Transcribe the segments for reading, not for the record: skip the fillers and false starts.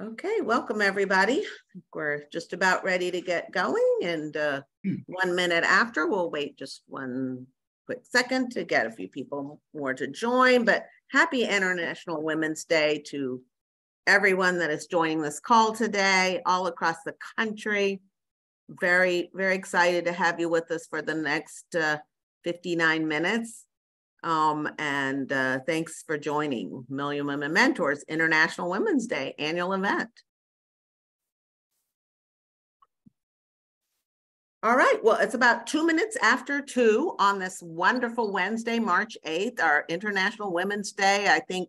Okay, welcome everybody. We're just about ready to get going, and 1 minute after, we'll wait just one quick second to get a few people more to join. But happy International Women's Day to everyone that is joining this call today, all across the country. Very, very excited to have you with us for the next 59 minutes. Thanks for joining Million Women Mentors International Women's Day annual event. All right, well, it's about 2 minutes after 2 on this wonderful Wednesday, March 8th, our International Women's Day. I think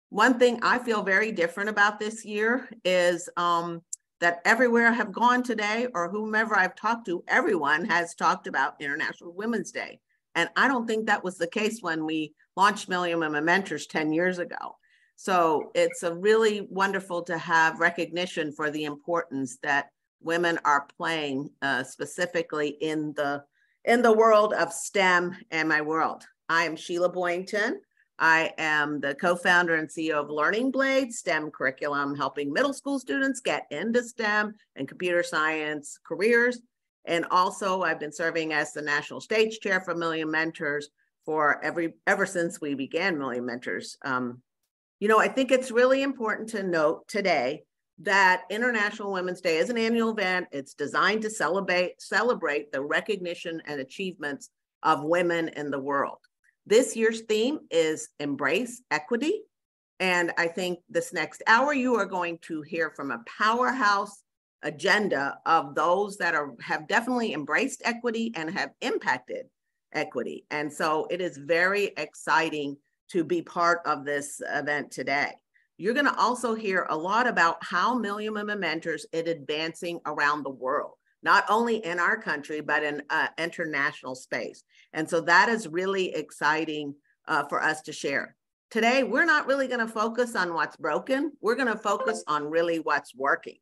one thing I feel very different about this year is that everywhere I have gone today, or whomever I've talked to, everyone has talked about International Women's Day. And I don't think that was the case when we launched Million Women Mentors 10 years ago. So it's a really wonderful to have recognition for the importance that women are playing specifically in the world of STEM and my world. I am Sheila Boynton. I am the co-founder and CEO of Learning Blade STEM curriculum, helping middle school students get into STEM and computer science careers. And also, I've been serving as the National Stage Chair for Million Mentors for ever since we began Million Mentors. I think it's really important to note today that International Women's Day is an annual event. It's designed to celebrate the recognition and achievements of women in the world. This year's theme is Embrace Equity. And I think this next hour, you are going to hear from a powerhouse agenda of those that have definitely embraced equity and have impacted equity. And so it is very exciting to be part of this event today. You're going to also hear a lot about how Million Women Mentors is advancing around the world, not only in our country, but in international space. And so that is really exciting for us to share. Today, we're not really going to focus on what's broken. We're going to focus on really what's working.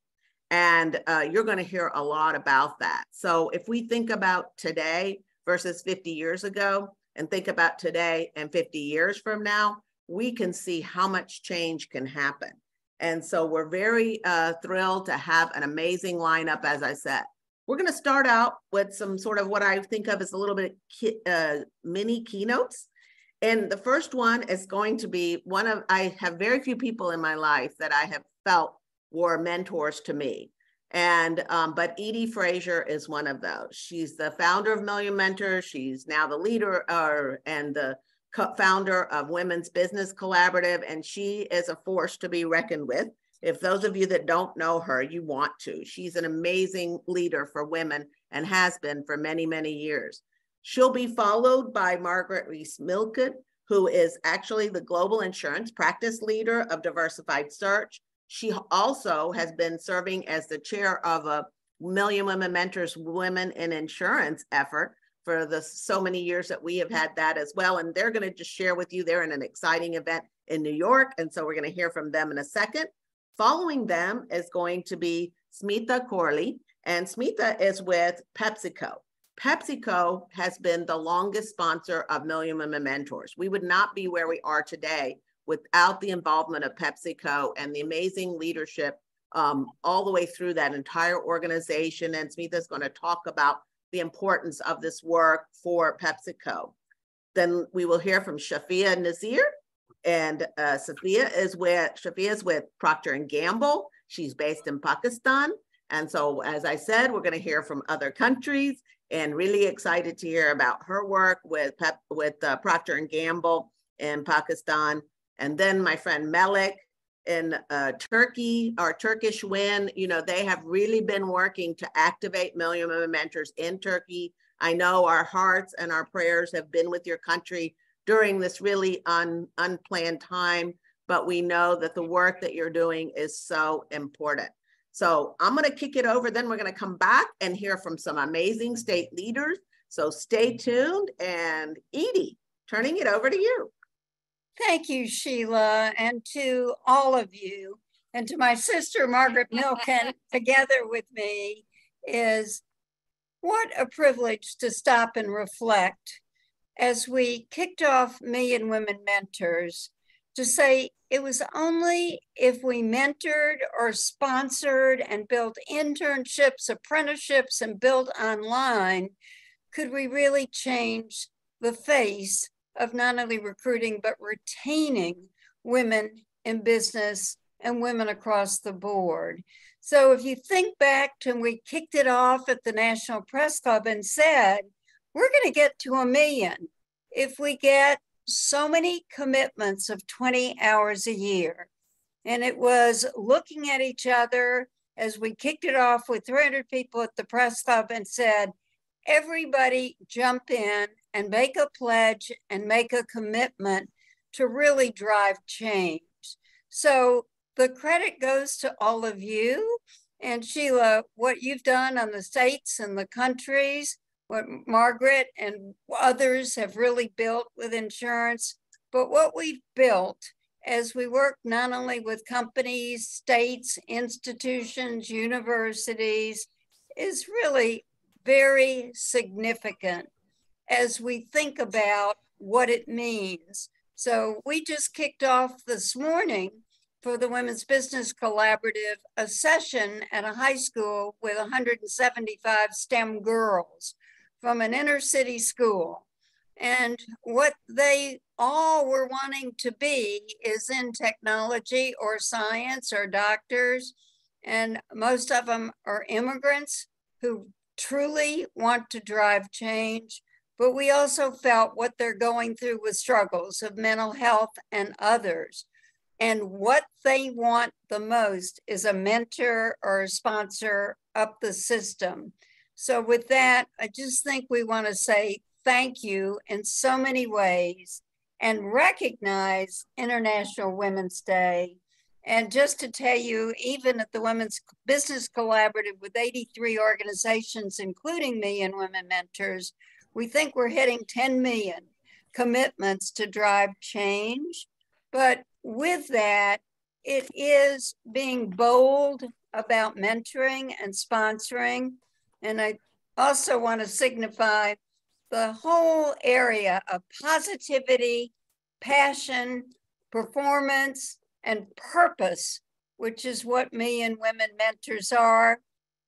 And you're going to hear a lot about that. So if we think about today versus 50 years ago, and think about today and 50 years from now, we can see how much change can happen. And so we're very thrilled to have an amazing lineup, as I said. We're going to start out with some sort of what I think of as a little bit mini keynotes. And the first one is going to be I have very few people in my life that I have felt were mentors to me. But Edie Frazier is one of those. She's the founder of Million Mentors. She's now the leader and the founder of Women's Business Collaborative, and she is a force to be reckoned with. If those of you that don't know her, you want to. She's an amazing leader for women and has been for many, many years. She'll be followed by Margaret Rees-Milken, who is actually the global insurance practice leader of Diversified Search. She also has been serving as the chair of a Million Women Mentors Women in Insurance effort for the so many years that we have had that as well. And they're going to just share with you, they're in an exciting event in New York. And so we're going to hear from them in a second. Following them is going to be Smita Corley, and Smita is with PepsiCo. PepsiCo has been the longest sponsor of Million Women Mentors. We would not be where we are today without the involvement of PepsiCo and the amazing leadership all the way through that entire organization. And Smita is going to talk about the importance of this work for PepsiCo. Then we will hear from Shafia Nazir, and Shafia is with Procter & Gamble. She's based in Pakistan. And so, as I said, we're going to hear from other countries, and really excited to hear about her work with Procter & Gamble in Pakistan. And then my friend Melik in Turkey, our Turkish WIN, they have really been working to activate Million Women Mentors in Turkey. I know our hearts and our prayers have been with your country during this really unplanned time, but we know that the work that you're doing is so important. So I'm going to kick it over, then we're going to come back and hear from some amazing state leaders. So stay tuned, and Edie, turning it over to you. Thank you, Sheila, and to all of you, and to my sister, Margaret Milken, together with me. What a privilege to stop and reflect as we kicked off Million Women Mentors to say it was only if we mentored or sponsored and built internships, apprenticeships, and built online could we really change the face of not only recruiting, but retaining women in business and women across the board. So if you think back to when we kicked it off at the National Press Club and said, we're going to get to 1 million if we get so many commitments of 20 hours a year. And it was looking at each other as we kicked it off with 300 people at the press club and said, everybody jump in and make a pledge and make a commitment to really drive change. So the credit goes to all of you. And Sheila, what you've done on the states and the countries, what Margaret and others have really built with insurance, but what we've built as we work not only with companies, states, institutions, universities, is really very significant as we think about what it means. So we just kicked off this morning for the Women's Business Collaborative a session at a high school with 175 STEM girls from an inner city school. And what they all were wanting to be is in technology or science or doctors. And most of them are immigrants who truly want to drive change. But we also felt what they're going through with struggles of mental health and others. And what they want the most is a mentor or a sponsor up the system. So with that, I just think we want to say thank you in so many ways and recognize International Women's Day. And just to tell you, even at the Women's Business Collaborative with 83 organizations, including me and Women Mentors, we think we're hitting 10 million commitments to drive change. But with that, it is being bold about mentoring and sponsoring. And I also want to signify the whole area of positivity, passion, performance, and purpose, which is what me and Women Mentors are.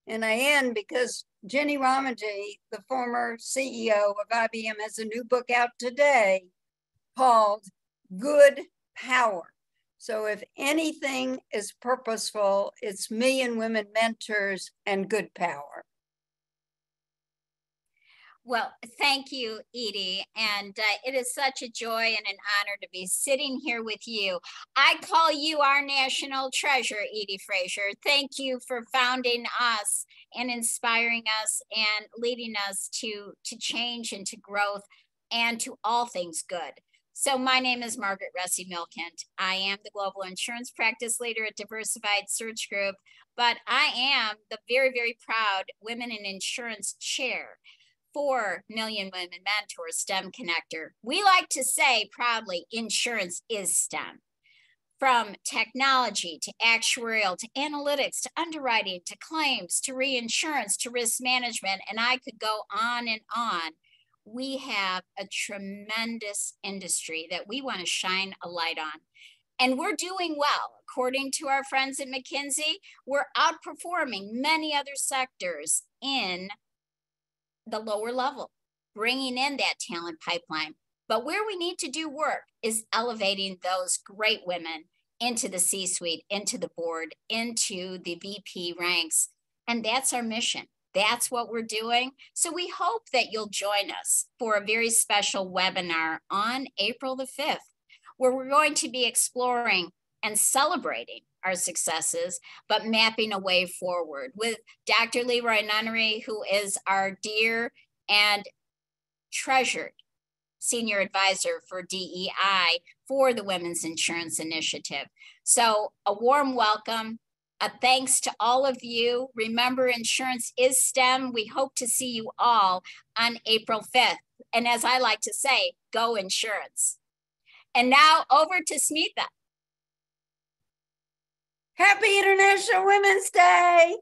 And I end because Jenny Ramanji, the former CEO of IBM, has a new book out today called Good Power. So if anything is purposeful, it's me and Women Mentors and Good Power. Well, thank you, Edie. And it is such a joy and an honor to be sitting here with you. I call you our national treasure, Edie Frazier. Thank you for founding us and inspiring us and leading us to change and to growth and to all things good. So my name is Margaret Ressi-Milkent. I am the Global Insurance Practice Leader at Diversified Search Group, but I am the very, very proud Women in Insurance Chair. 4 Million Women Mentors STEM Connector. We like to say proudly, insurance is STEM. From technology to actuarial to analytics to underwriting to claims to reinsurance to risk management, and I could go on and on. We have a tremendous industry that we want to shine a light on. And we're doing well. According to our friends at McKinsey, we're outperforming many other sectors in the lower level, bringing in that talent pipeline. But where we need to do work is elevating those great women into the C-suite, into the board, into the VP ranks. And that's our mission. That's what we're doing. So we hope that you'll join us for a very special webinar on April the 5th, where we're going to be exploring and celebrating our successes, but mapping a way forward with Dr. Leroy Nunnery, who is our dear and treasured Senior Advisor for DEI for the Women's Insurance Initiative. So a warm welcome, a thanks to all of you. Remember, insurance is STEM. We hope to see you all on April 5th. And as I like to say, go insurance. And now over to Smitha. Happy International Women's Day.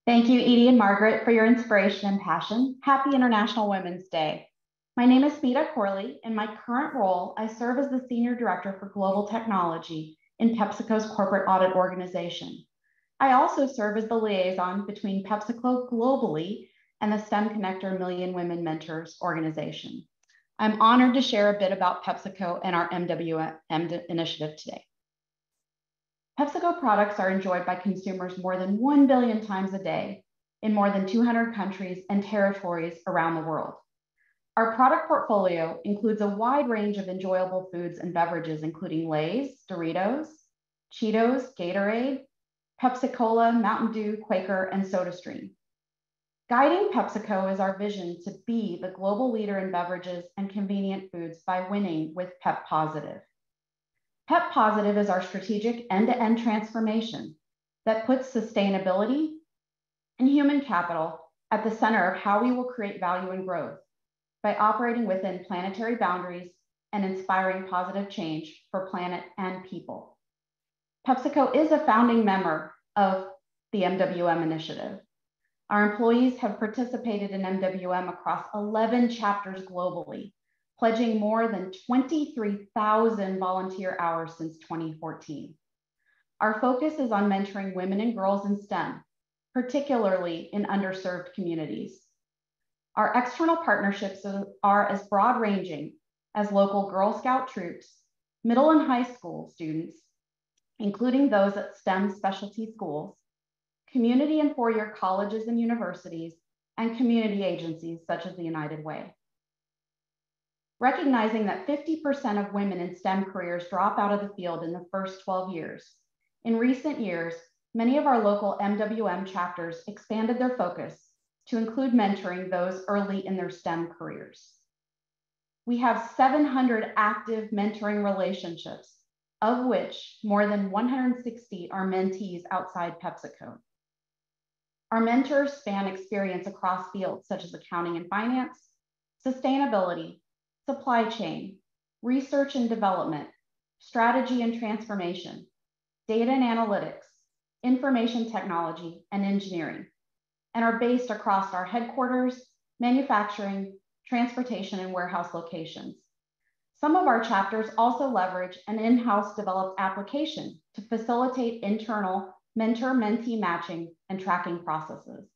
Thank you, Edie and Margaret, for your inspiration and passion. Happy International Women's Day. My name is Smita Corley. In my current role, I serve as the Senior Director for Global Technology in PepsiCo's corporate audit organization. I also serve as the liaison between PepsiCo globally and the STEM Connector Million Women Mentors organization. I'm honored to share a bit about PepsiCo and our MWM initiative today. PepsiCo products are enjoyed by consumers more than 1 billion times a day in more than 200 countries and territories around the world. Our product portfolio includes a wide range of enjoyable foods and beverages, including Lay's, Doritos, Cheetos, Gatorade, Pepsi-Cola, Mountain Dew, Quaker, and SodaStream. Guiding PepsiCo is our vision to be the global leader in beverages and convenient foods by winning with Pep Positive. Pep Positive is our strategic end-to-end transformation that puts sustainability and human capital at the center of how we will create value and growth by operating within planetary boundaries and inspiring positive change for planet and people. PepsiCo is a founding member of the MWM initiative. Our employees have participated in MWM across 11 chapters globally, pledging more than 23,000 volunteer hours since 2014. Our focus is on mentoring women and girls in STEM, particularly in underserved communities. Our external partnerships are as broad-ranging as local Girl Scout troops, middle and high school students, including those at STEM specialty schools, community and four-year colleges and universities, and community agencies such as the United Way. Recognizing that 50% of women in STEM careers drop out of the field in the first 12 years, in recent years, many of our local MWM chapters expanded their focus to include mentoring those early in their STEM careers. We have 700 active mentoring relationships, of which more than 160 are mentees outside PepsiCo. Our mentors span experience across fields such as accounting and finance, sustainability, supply chain, research and development, strategy and transformation, data and analytics, information technology, and engineering, and are based across our headquarters, manufacturing, transportation, and warehouse locations. Some of our chapters also leverage an in-house developed application to facilitate internal mentor-mentee matching and tracking processes.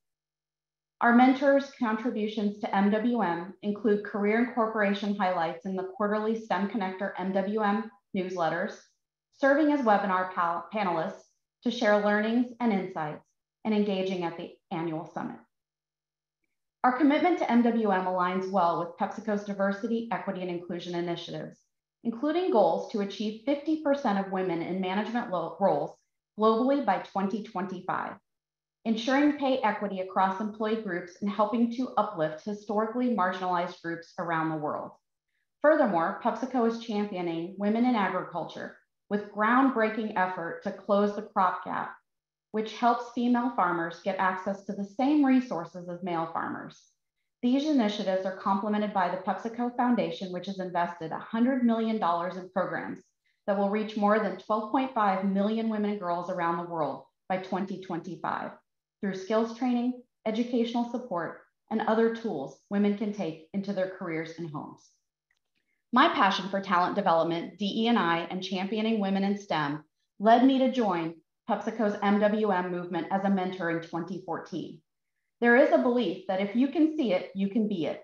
Our mentors' contributions to MWM include career and corporation highlights in the quarterly STEM Connector MWM newsletters, serving as webinar panelists to share learnings and insights, and engaging at the annual summit. Our commitment to MWM aligns well with PepsiCo's diversity, equity, and inclusion initiatives, including goals to achieve 50% of women in management roles globally by 2025, ensuring pay equity across employee groups and helping to uplift historically marginalized groups around the world. Furthermore, PepsiCo is championing women in agriculture with groundbreaking effort to close the crop gap, which helps female farmers get access to the same resources as male farmers. These initiatives are complemented by the PepsiCo Foundation, which has invested $100 million in programs that will reach more than 12.5 million women and girls around the world by 2025 through skills training, educational support, and other tools women can take into their careers and homes. My passion for talent development, DE&I, and championing women in STEM led me to join PepsiCo's MWM movement as a mentor in 2014. There is a belief that if you can see it, you can be it.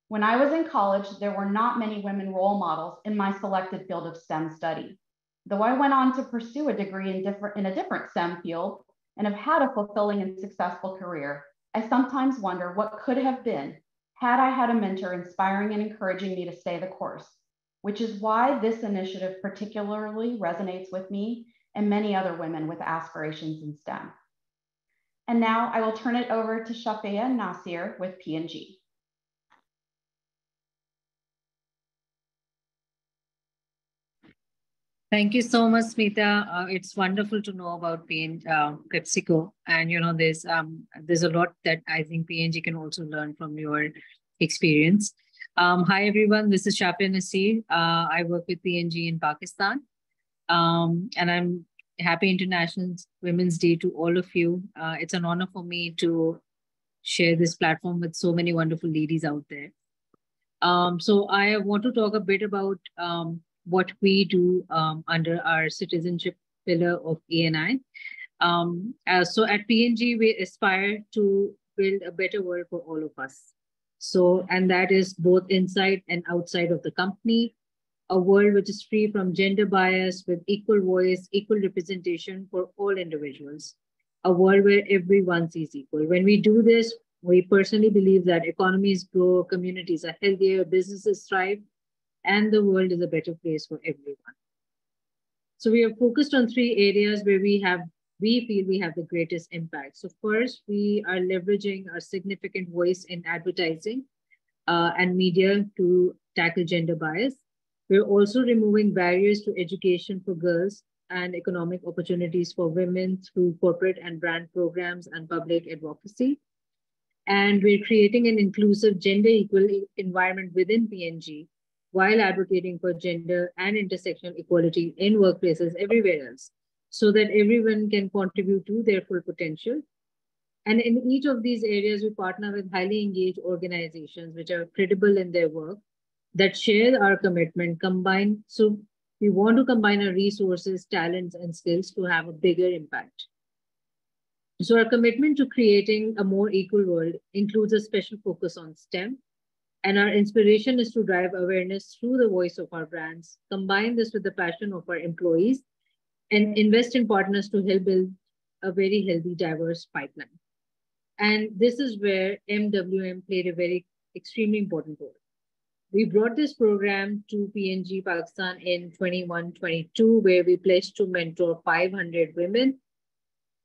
When I was in college, there were not many women role models in my selected field of STEM study. Though I went on to pursue a degree in a different STEM field and have had a fulfilling and successful career, I sometimes wonder what could have been had I had a mentor inspiring and encouraging me to stay the course, which is why this initiative particularly resonates with me and many other women with aspirations in STEM. And now I will turn it over to Shafia Nasir with P&G. Thank you so much, Smita. It's wonderful to know about PepsiCo, and there's a lot that I think P&G can also learn from your experience. Hi everyone, this is Shafia Nasir. I work with P&G in Pakistan, and I'm happy International Women's Day to all of you. It's an honor for me to share this platform with so many wonderful ladies out there. So I want to talk a bit about what we do under our citizenship pillar of E&I. So at P&G, we aspire to build a better world for all of us. So, and that is both inside and outside of the company, a world which is free from gender bias with equal voice, equal representation for all individuals, a world where everyone sees equal. When we do this, we personally believe that economies grow, communities are healthier, businesses thrive, and the world is a better place for everyone. So we are focused on three areas where we feel we have the greatest impact. So first, we are leveraging our significant voice in advertising and media to tackle gender bias. We're also removing barriers to education for girls and economic opportunities for women through corporate and brand programs and public advocacy. And we're creating an inclusive, gender equal environment within P&G while advocating for gender and intersectional equality in workplaces everywhere else, so that everyone can contribute to their full potential. And in each of these areas, we partner with highly engaged organizations which are credible in their work, that share our commitment, so we want to combine our resources, talents, and skills to have a bigger impact. So our commitment to creating a more equal world includes a special focus on STEM. And our inspiration is to drive awareness through the voice of our brands, combine this with the passion of our employees, and invest in partners to help build a very healthy, diverse pipeline. And this is where MWM played a extremely important role. We brought this program to P&G Pakistan in 21-22, where we pledged to mentor 500 women.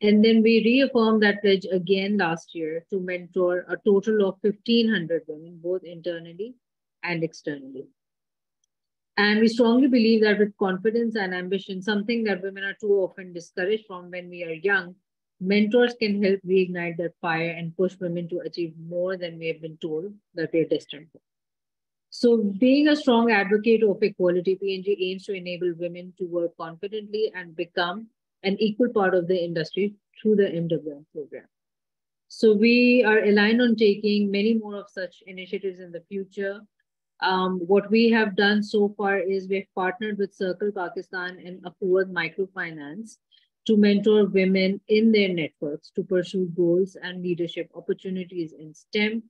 And then we reaffirmed that pledge again last year to mentor a total of 1,500 women, both internally and externally. And we strongly believe that with confidence and ambition, something that women are too often discouraged from when we are young, mentors can help reignite that fire and push women to achieve more than we have been told that we are destined for. So being a strong advocate of equality, P&G aims to enable women to work confidently and become an equal part of the industry through the MWM program. So we are aligned on taking many more of such initiatives in the future. What we have done so far is we've partnered with Circle Pakistan and Afford Microfinance to mentor women in their networks to pursue goals and leadership opportunities in STEM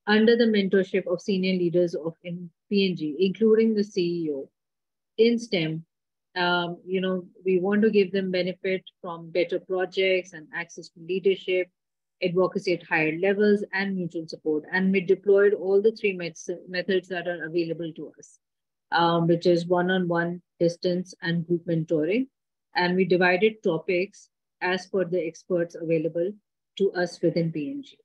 under the mentorship of senior leaders of P&G, including the CEO in STEM. We want to give them benefit from better projects and access to leadership, advocacy at higher levels, and mutual support. And we deployed all the three methods that are available to us, which is one-on-one, distance, and group mentoring. And we divided topics as per the experts available to us within P&G.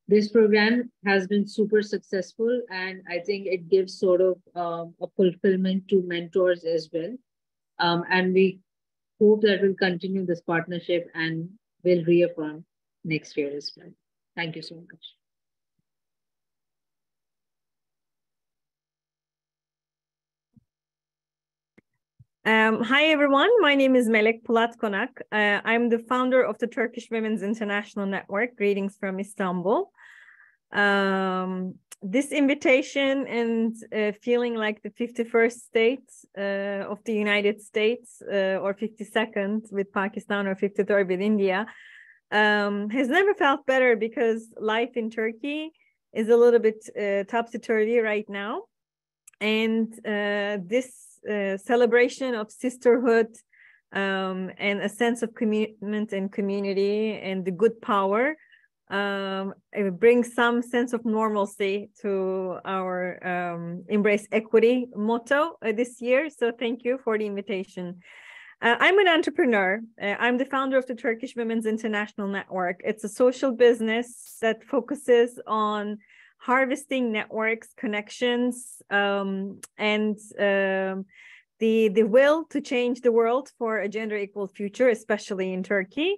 This program has been super successful, and I think it gives sort of a fulfillment to mentors as well. And we hope that we'll continue this partnership and will reaffirm next year as well. Thank you so much. Hi, everyone. My name is Melek Polat Konak. I'm the founder of the Turkish Women's International Network. Greetings from Istanbul. This invitation and feeling like the 51st state of the United States or 52nd with Pakistan or 53rd with India has never felt better, because life in Turkey is a little bit topsy-turvy right now. And this celebration of sisterhood and a sense of commitment and community and the good power, it brings some sense of normalcy to our Embrace Equity motto this year. So thank you for the invitation. I'm an entrepreneur. I'm the founder of the Turkish Women's International Network. It's a social business that focuses on harvesting networks, connections, and the will to change the world for a gender equal future, especially in Turkey,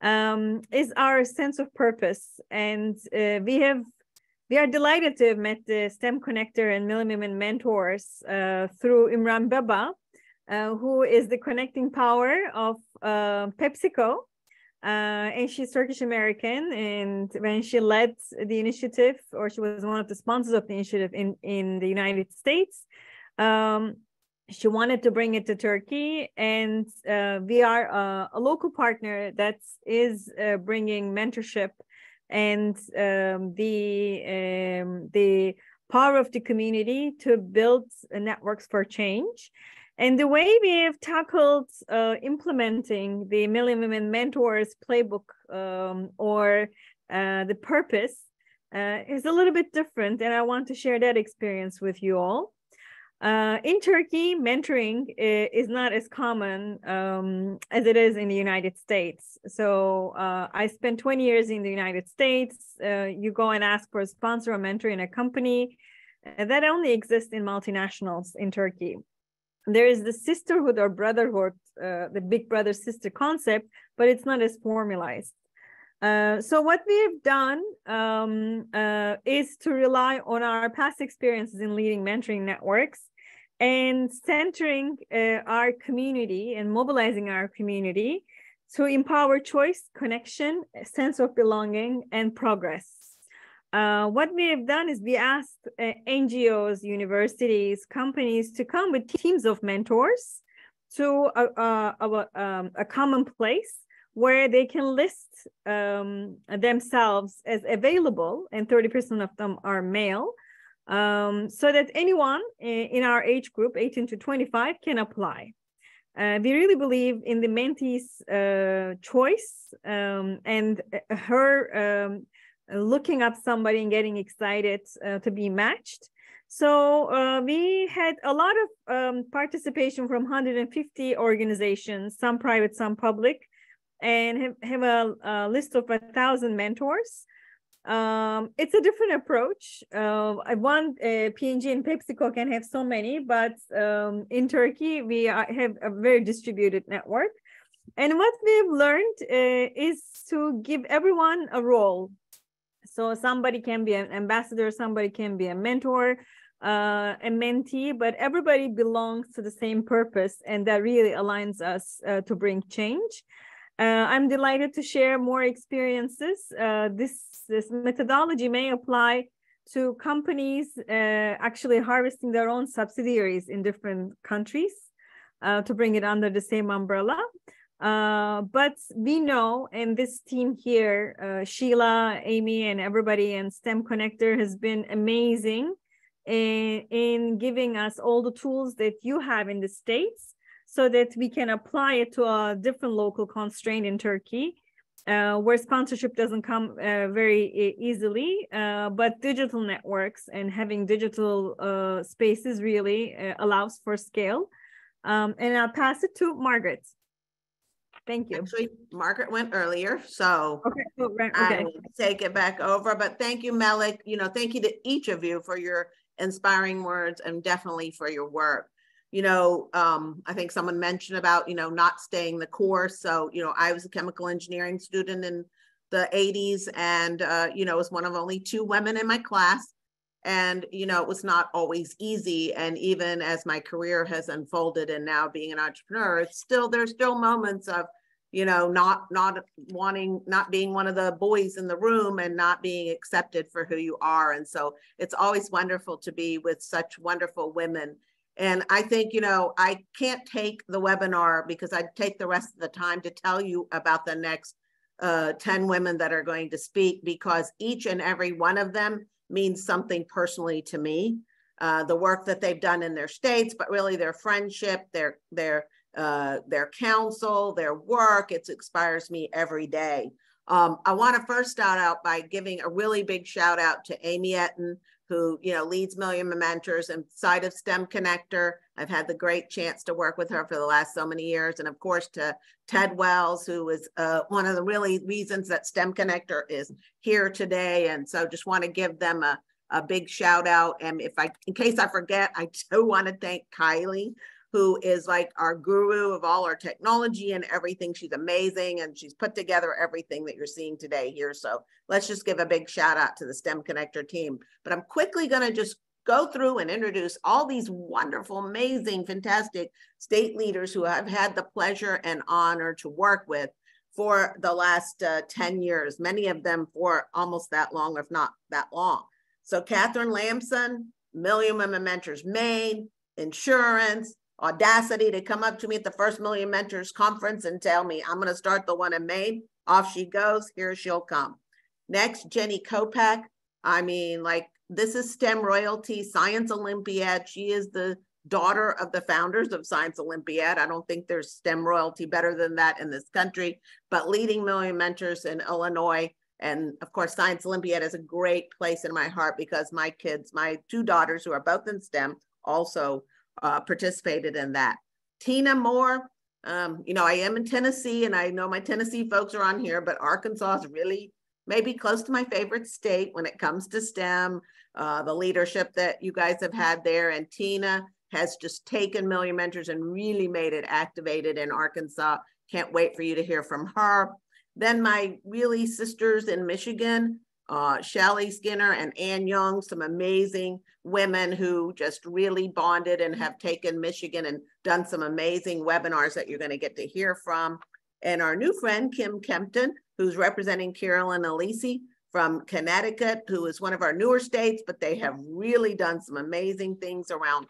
is our sense of purpose. And we are delighted to have met the STEM Connector and Women Mentors through Imran Baba, who is the connecting power of PepsiCo, and she's Turkish American. And when she led the initiative, or she was one of the sponsors of the initiative in the United States, she wanted to bring it to Turkey, and we are a local partner that is bringing mentorship and the power of the community to build networks for change. And the way we have tackled implementing the Million Women Mentors playbook or the purpose is a little bit different, and I want to share that experience with you all. In Turkey, mentoring is not as common as it is in the United States. So I spent 20 years in the United States. You go and ask for a sponsor or mentor in a company. That only exists in multinationals in Turkey. There is the sisterhood or brotherhood, the big brother sister concept, but it's not as formalized. So what we've done is to rely on our past experiences in leading mentoring networks and centering our community and mobilizing our community to empower choice, connection, a sense of belonging, and progress. What we have done is we asked NGOs, universities, companies to come with teams of mentors to a common place where they can list themselves as available, and 30% of them are male, so that anyone in our age group, 18 to 25, can apply. We really believe in the mentee's choice and her looking up somebody and getting excited to be matched. So we had a lot of participation from 150 organizations, some private, some public, and have a list of 1,000 mentors. It's a different approach. P&G and PepsiCo can have so many, but in Turkey, we have a very distributed network. And what we've learned is to give everyone a role. So somebody can be an ambassador, somebody can be a mentor, a mentee, but everybody belongs to the same purpose, and that really aligns us to bring change. I'm delighted to share more experiences. This methodology may apply to companies actually harvesting their own subsidiaries in different countries to bring it under the same umbrella. But we know, and this team here, Sheila, Amy, and everybody, and STEM Connector has been amazing in giving us all the tools that you have in the States, so that we can apply it to a different local constraint in Turkey, where sponsorship doesn't come very easily, but digital networks and having digital spaces really allows for scale. And I'll pass it to Margaret. Thank you. Actually, Margaret went earlier, so okay. Oh, right. I Okay. will take it back over. But thank you, Melik. Thank you to each of you for your inspiring words and definitely for your work. I think someone mentioned about, not staying the course. So, I was a chemical engineering student in the 80s and, was one of only 2 women in my class. And, it was not always easy. And even as my career has unfolded and now being an entrepreneur, there's still moments of, not being one of the boys in the room and not being accepted for who you are. And so it's always wonderful to be with such wonderful women. And I think, I can't take the webinar because I'd take the rest of the time to tell you about the next 10 women that are going to speak, because each and every one of them means something personally to me. The work that they've done in their states, but really their friendship, their counsel, their work, it inspires me every day. I want to first start out by giving a really big shout out to Amy Etten, who leads Million Mentors inside of STEM Connector. I've had the great chance to work with her for the last so many years. And of course to Ted Wells, who is one of the really reasons that STEM Connector is here today. And so just want to give them a big shout out. And in case I forget, I do want to thank Kylie, who is like our guru of all our technology and everything. She's amazing, and she's put together everything that you're seeing today here. So let's just give a big shout out to the STEM Connector team. But I'm quickly going to just go through and introduce all these wonderful, amazing, fantastic state leaders who I've had the pleasure and honor to work with for the last 10 years, many of them for almost that long, if not that long. So Catherine Lamson, Million Women Mentors Maine, insurance, audacity to come up to me at the first Million Mentors conference and tell me I'm going to start the one in Maine. Off she goes. Here she'll come. Next, Jenny Kopak. I mean, like, this is STEM royalty, Science Olympiad. She is the daughter of the founders of Science Olympiad. I don't think there's STEM royalty better than that in this country, but leading Million Mentors in Illinois. And of course, Science Olympiad is a great place in my heart because my kids, my two daughters who are both in STEM, also participated in that. Tina Moore, you know, I am in Tennessee and I know my Tennessee folks are on here, but Arkansas is really maybe close to my favorite state when it comes to STEM, the leadership that you guys have had there. And Tina has just taken Million Mentors and really made it activated in Arkansas. Can't wait for you to hear from her. Then my really sisters in Michigan, Shelly Skinner and Ann Young, some amazing women who just really bonded and have taken Michigan and done some amazing webinars that you're going to get to hear from. And our new friend, Kim Kempton, who's representing Carolyn Alisi from Connecticut, who is one of our newer states, but they have really done some amazing things around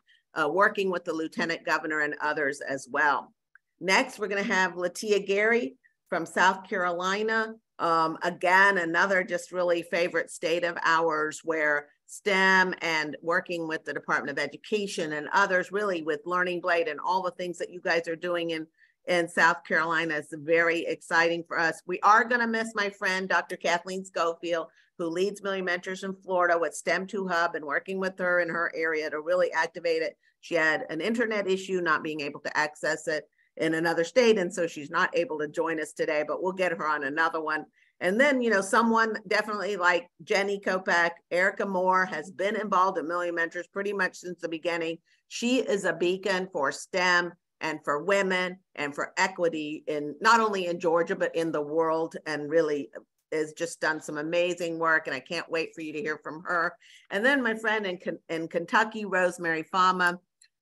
working with the Lieutenant Governor and others as well. Next, we're going to have Latia Gary from South Carolina. Again, another just really favorite state of ours where STEM and working with the Department of Education and others really with Learning Blade and all the things that you guys are doing in South Carolina is very exciting for us. We are going to miss my friend, Dr. Kathleen Schofield, who leads Million Mentors in Florida with STEM 2 Hub and working with her in her area to really activate it. She had an internet issue, not being able to access it in another state. And so she's not able to join us today, but we'll get her on another one. And then, you know, someone definitely like Jenny Kopak, Erica Moore has been involved in Million Mentors pretty much since the beginning. She is a beacon for STEM and for women and for equity in not only in Georgia, but in the world, and really has just done some amazing work. And I can't wait for you to hear from her. And then my friend in Kentucky, Rosemary Fama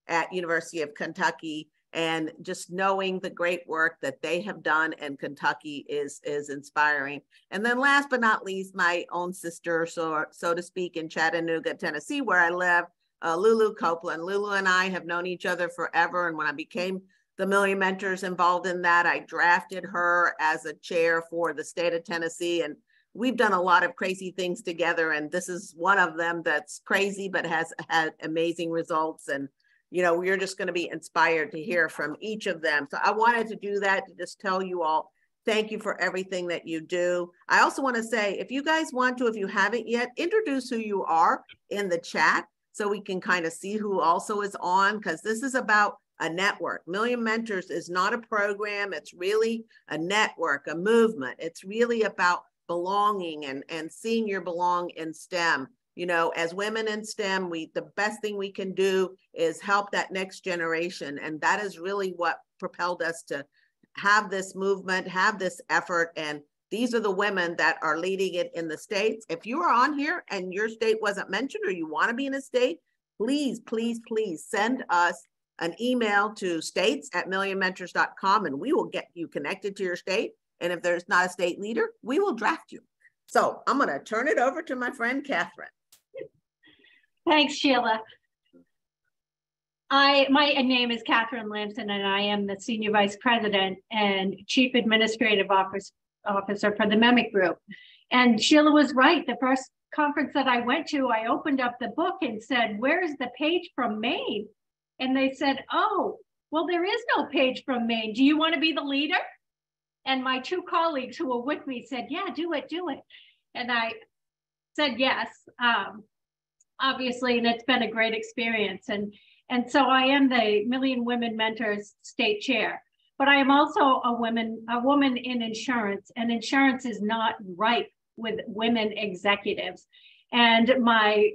at University of Kentucky, and just knowing the great work that they have done in Kentucky is inspiring. And then last but not least, my own sister, so to speak, in Chattanooga, Tennessee, where I live, Lulu Copeland. Lulu and I have known each other forever. And when I became the Million Mentors involved in that, I drafted her as a chair for the state of Tennessee. And we've done a lot of crazy things together. And this is one of them that's crazy, but has had amazing results. And you know, we're just going to be inspired to hear from each of them. So I wanted to do that to just tell you all, thank you for everything that you do. I also want to say, if you guys want to, if you haven't yet, introduce who you are in the chat so we can kind of see who also is on, because this is about a network. Million Mentors is not a program. It's really a network, a movement. It's really about belonging and seeing your belong in STEM. You know, as women in STEM, the best thing we can do is help that next generation. And that is really what propelled us to have this movement, have this effort. And these are the women that are leading it in the states. If you are on here and your state wasn't mentioned or you want to be in a state, please, please, please send us an email to states@millionmentors.com and we will get you connected to your state. And if there's not a state leader, we will draft you. So I'm going to turn it over to my friend, Catherine. Thanks, Sheila. My name is Catherine Lamson, and I am the Senior Vice President and Chief Administrative Officer for the MEMIC Group. And Sheila was right. The first conference that I went to, I opened up the book and said, "Where's the page from Maine?" And they said, "Oh, well, there is no page from Maine. Do you want to be the leader?" And my two colleagues who were with me said, "Yeah, do it, do it." And I said yes. Obviously, and it's been a great experience. And so I am the Million Women Mentors State Chair, but I am also a woman in insurance, and insurance is not ripe with women executives. And my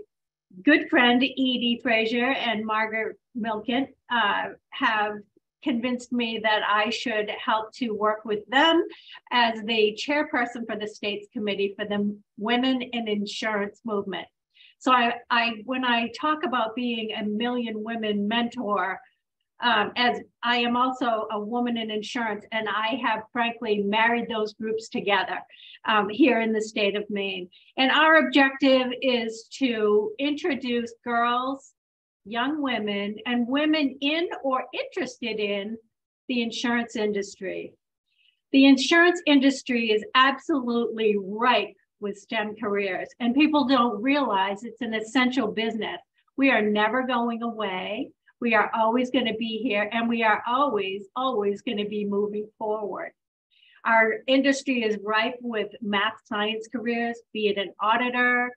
good friend, Edie Frazier and Margaret Milken have convinced me that I should help to work with them as the chairperson for the state's committee for the Women in Insurance movement. So when I talk about being a Million Women mentor, as I am also a woman in insurance, and I have frankly married those groups together here in the state of Maine. And our objective is to introduce girls, young women, and women in or interested in the insurance industry. The insurance industry is absolutely ripe with STEM careers, and people don't realize it's an essential business. We are never going away. We are always going to be here, and we are always going to be moving forward. Our industry is ripe with math science careers, be it an auditor,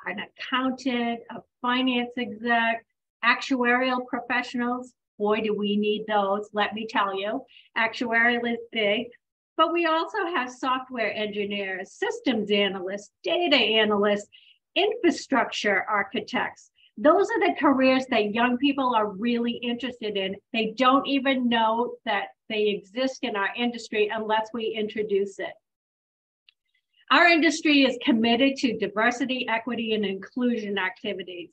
an accountant, a finance exec, actuarial professionals. Boy, do we need those, let me tell you. Actuarial is big. But we also have software engineers, systems analysts, data analysts, infrastructure architects. Those are the careers that young people are really interested in. They don't even know that they exist in our industry unless we introduce it. Our industry is committed to diversity, equity, and inclusion activities.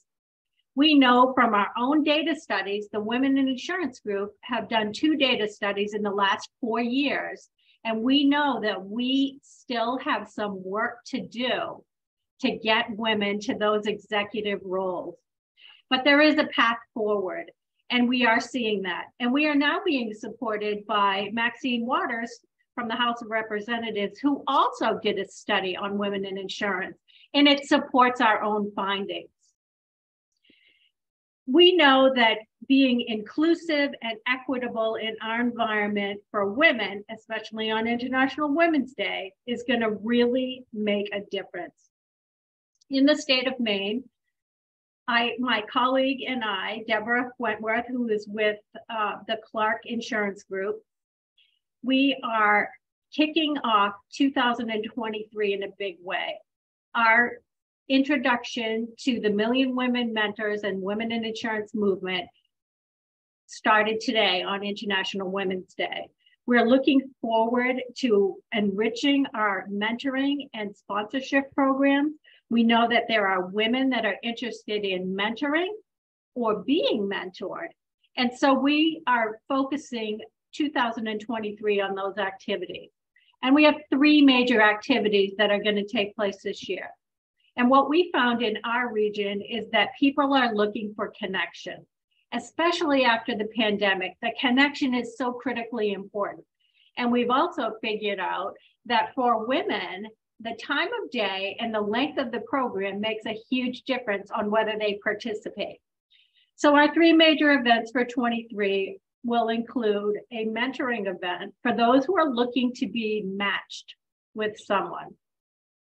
We know from our own data studies, the Women in Insurance Group have done 2 data studies in the last 4 years. And we know that we still have some work to do to get women to those executive roles. But there is a path forward, and we are seeing that. And we are now being supported by Maxine Waters from the House of Representatives, who also did a study on women in insurance, and it supports our own findings. We know that being inclusive and equitable in our environment for women, especially on International Women's Day, is going to really make a difference. In the state of Maine, my colleague and I, Deborah Wentworth, who is with the Clark Insurance Group, we are kicking off 2023 in a big way. Our introduction to the Million Women Mentors and Women in Insurance movement started today on International Women's Day. We're looking forward to enriching our mentoring and sponsorship programs. We know that there are women that are interested in mentoring or being mentored. And so we are focusing 2023 on those activities. And we have 3 major activities that are going to take place this year. And what we found in our region is that people are looking for connection, especially after the pandemic. The connection is so critically important. And we've also figured out that for women, the time of day and the length of the program makes a huge difference on whether they participate. So our 3 major events for 23 will include a mentoring event for those who are looking to be matched with someone.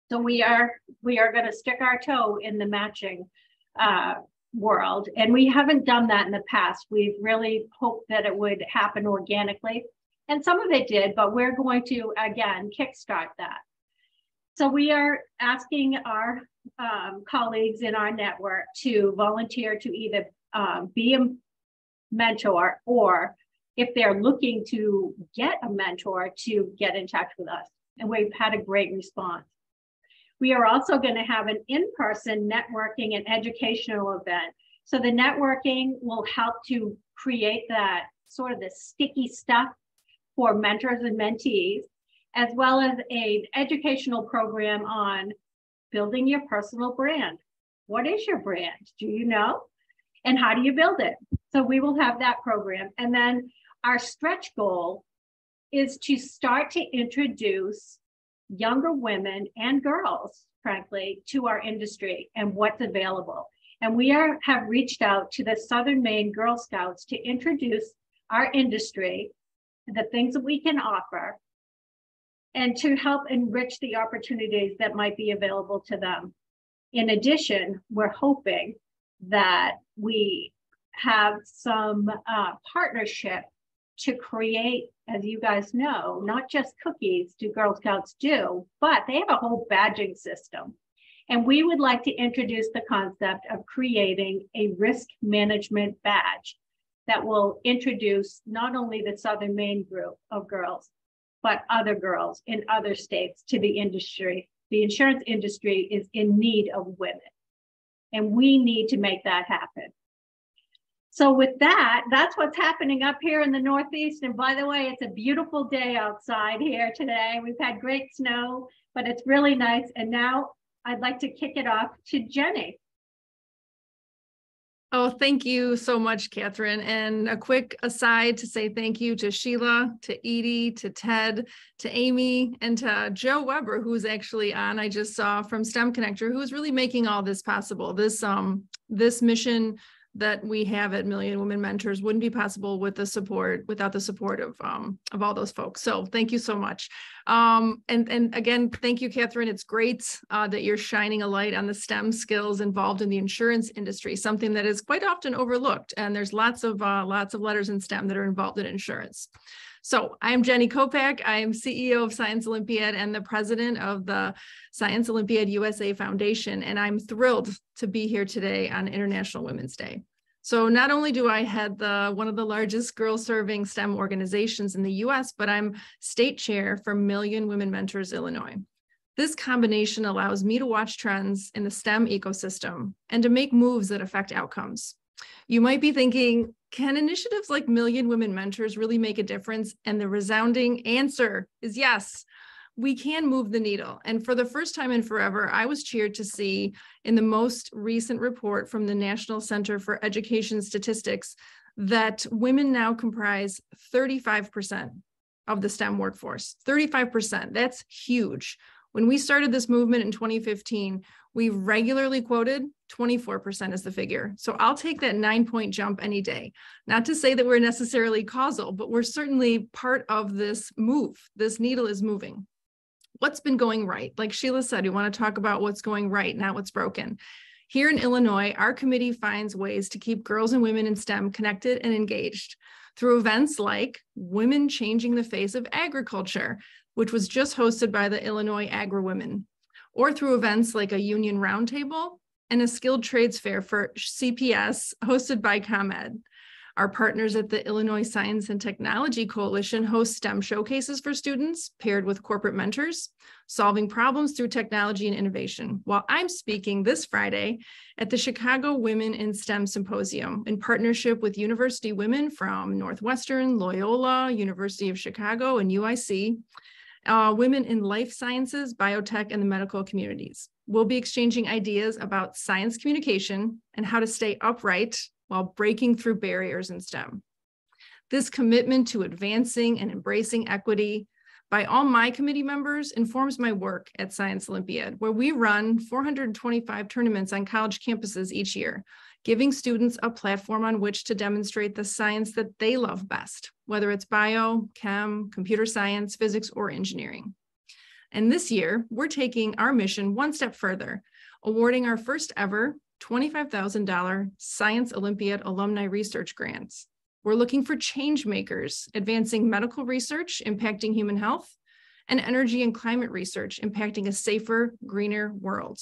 So we are going to stick our toe in the matching world, and we haven't done that in the past. We've really hoped that it would happen organically, and some of it did, but we're going to, again, kickstart that. So we are asking our colleagues in our network to volunteer to either be a mentor, or if they're looking to get a mentor, to get in touch with us. And we've had a great response. We are also going to have an in-person networking and educational event. So the networking will help to create that sort of the sticky stuff for mentors and mentees, as well as an educational program on building your personal brand. What is your brand? Do you know? And how do you build it? So we will have that program. And then our stretch goal is to start to introduce younger women and girls, frankly, to our industry and what's available. And we have reached out to the Southern Maine Girl Scouts to introduce our industry, the things that we can offer, and to help enrich the opportunities that might be available to them. In addition, we're hoping that we have some partnership to create, as you guys know, not just cookies do Girl Scouts do, but they have a whole badging system. And we would like to introduce the concept of creating a risk management badge that will introduce not only the Southern Maine group of girls, but other girls in other states to the industry. The insurance industry is in need of women, and we need to make that happen. So with that, that's what's happening up here in the Northeast. And by the way, it's a beautiful day outside here today. We've had great snow, but it's really nice. And now I'd like to kick it off to Jenny. Oh, thank you so much, Catherine. And a quick aside to say thank you to Sheila, to Edie, to Ted, to Amy, and to Joe Weber, who's actually on, I just saw from STEM Connector, who is really making all this possible. This mission that we have at Million Women Mentors wouldn't be possible without the support of all those folks. So thank you so much. And again, thank you, Catherine. It's great that you're shining a light on the STEM skills involved in the insurance industry, something that is quite often overlooked. And there's lots of letters in STEM that are involved in insurance. So I'm Jenny Kopak. I am CEO of Science Olympiad and the president of the Science Olympiad USA Foundation. And I'm thrilled to be here today on International Women's Day. So not only do I head one of the largest girl-serving STEM organizations in the US, but I'm state chair for Million Women Mentors Illinois. This combination allows me to watch trends in the STEM ecosystem and to make moves that affect outcomes. You might be thinking, can initiatives like Million Women Mentors really make a difference? And the resounding answer is yes, we can move the needle. And for the first time in forever, I was cheered to see in the most recent report from the National Center for Education Statistics that women now comprise 35% of the STEM workforce. 35%, that's huge. When we started this movement in 2015, we regularly quoted 24% as the figure. So I'll take that 9-point jump any day. Not to say that we're necessarily causal, but we're certainly part of this move. This needle is moving. What's been going right? Like Sheila said, we want to talk about what's going right, not what's broken. Here in Illinois, our committee finds ways to keep girls and women in STEM connected and engaged through events like Women Changing the Face of Agriculture, which was just hosted by the Illinois Agri-Women, or through events like a union roundtable and a skilled trades fair for CPS hosted by ComEd. Our partners at the Illinois Science and Technology Coalition host STEM showcases for students paired with corporate mentors, solving problems through technology and innovation. While I'm speaking this Friday at the Chicago Women in STEM Symposium in partnership with university women from Northwestern, Loyola, University of Chicago, and UIC, women in life sciences, biotech, and the medical communities. We'll be exchanging ideas about science communication and how to stay upright while breaking through barriers in STEM. This commitment to advancing and embracing equity by all my committee members informs my work at Science Olympiad, where we run 425 tournaments on college campuses each year, giving students a platform on which to demonstrate the science that they love best, whether it's bio, chem, computer science, physics, or engineering. And this year, we're taking our mission one step further, awarding our first ever $25,000 Science Olympiad Alumni Research Grants. We're looking for change makers, advancing medical research impacting human health, and energy and climate research impacting a safer, greener world.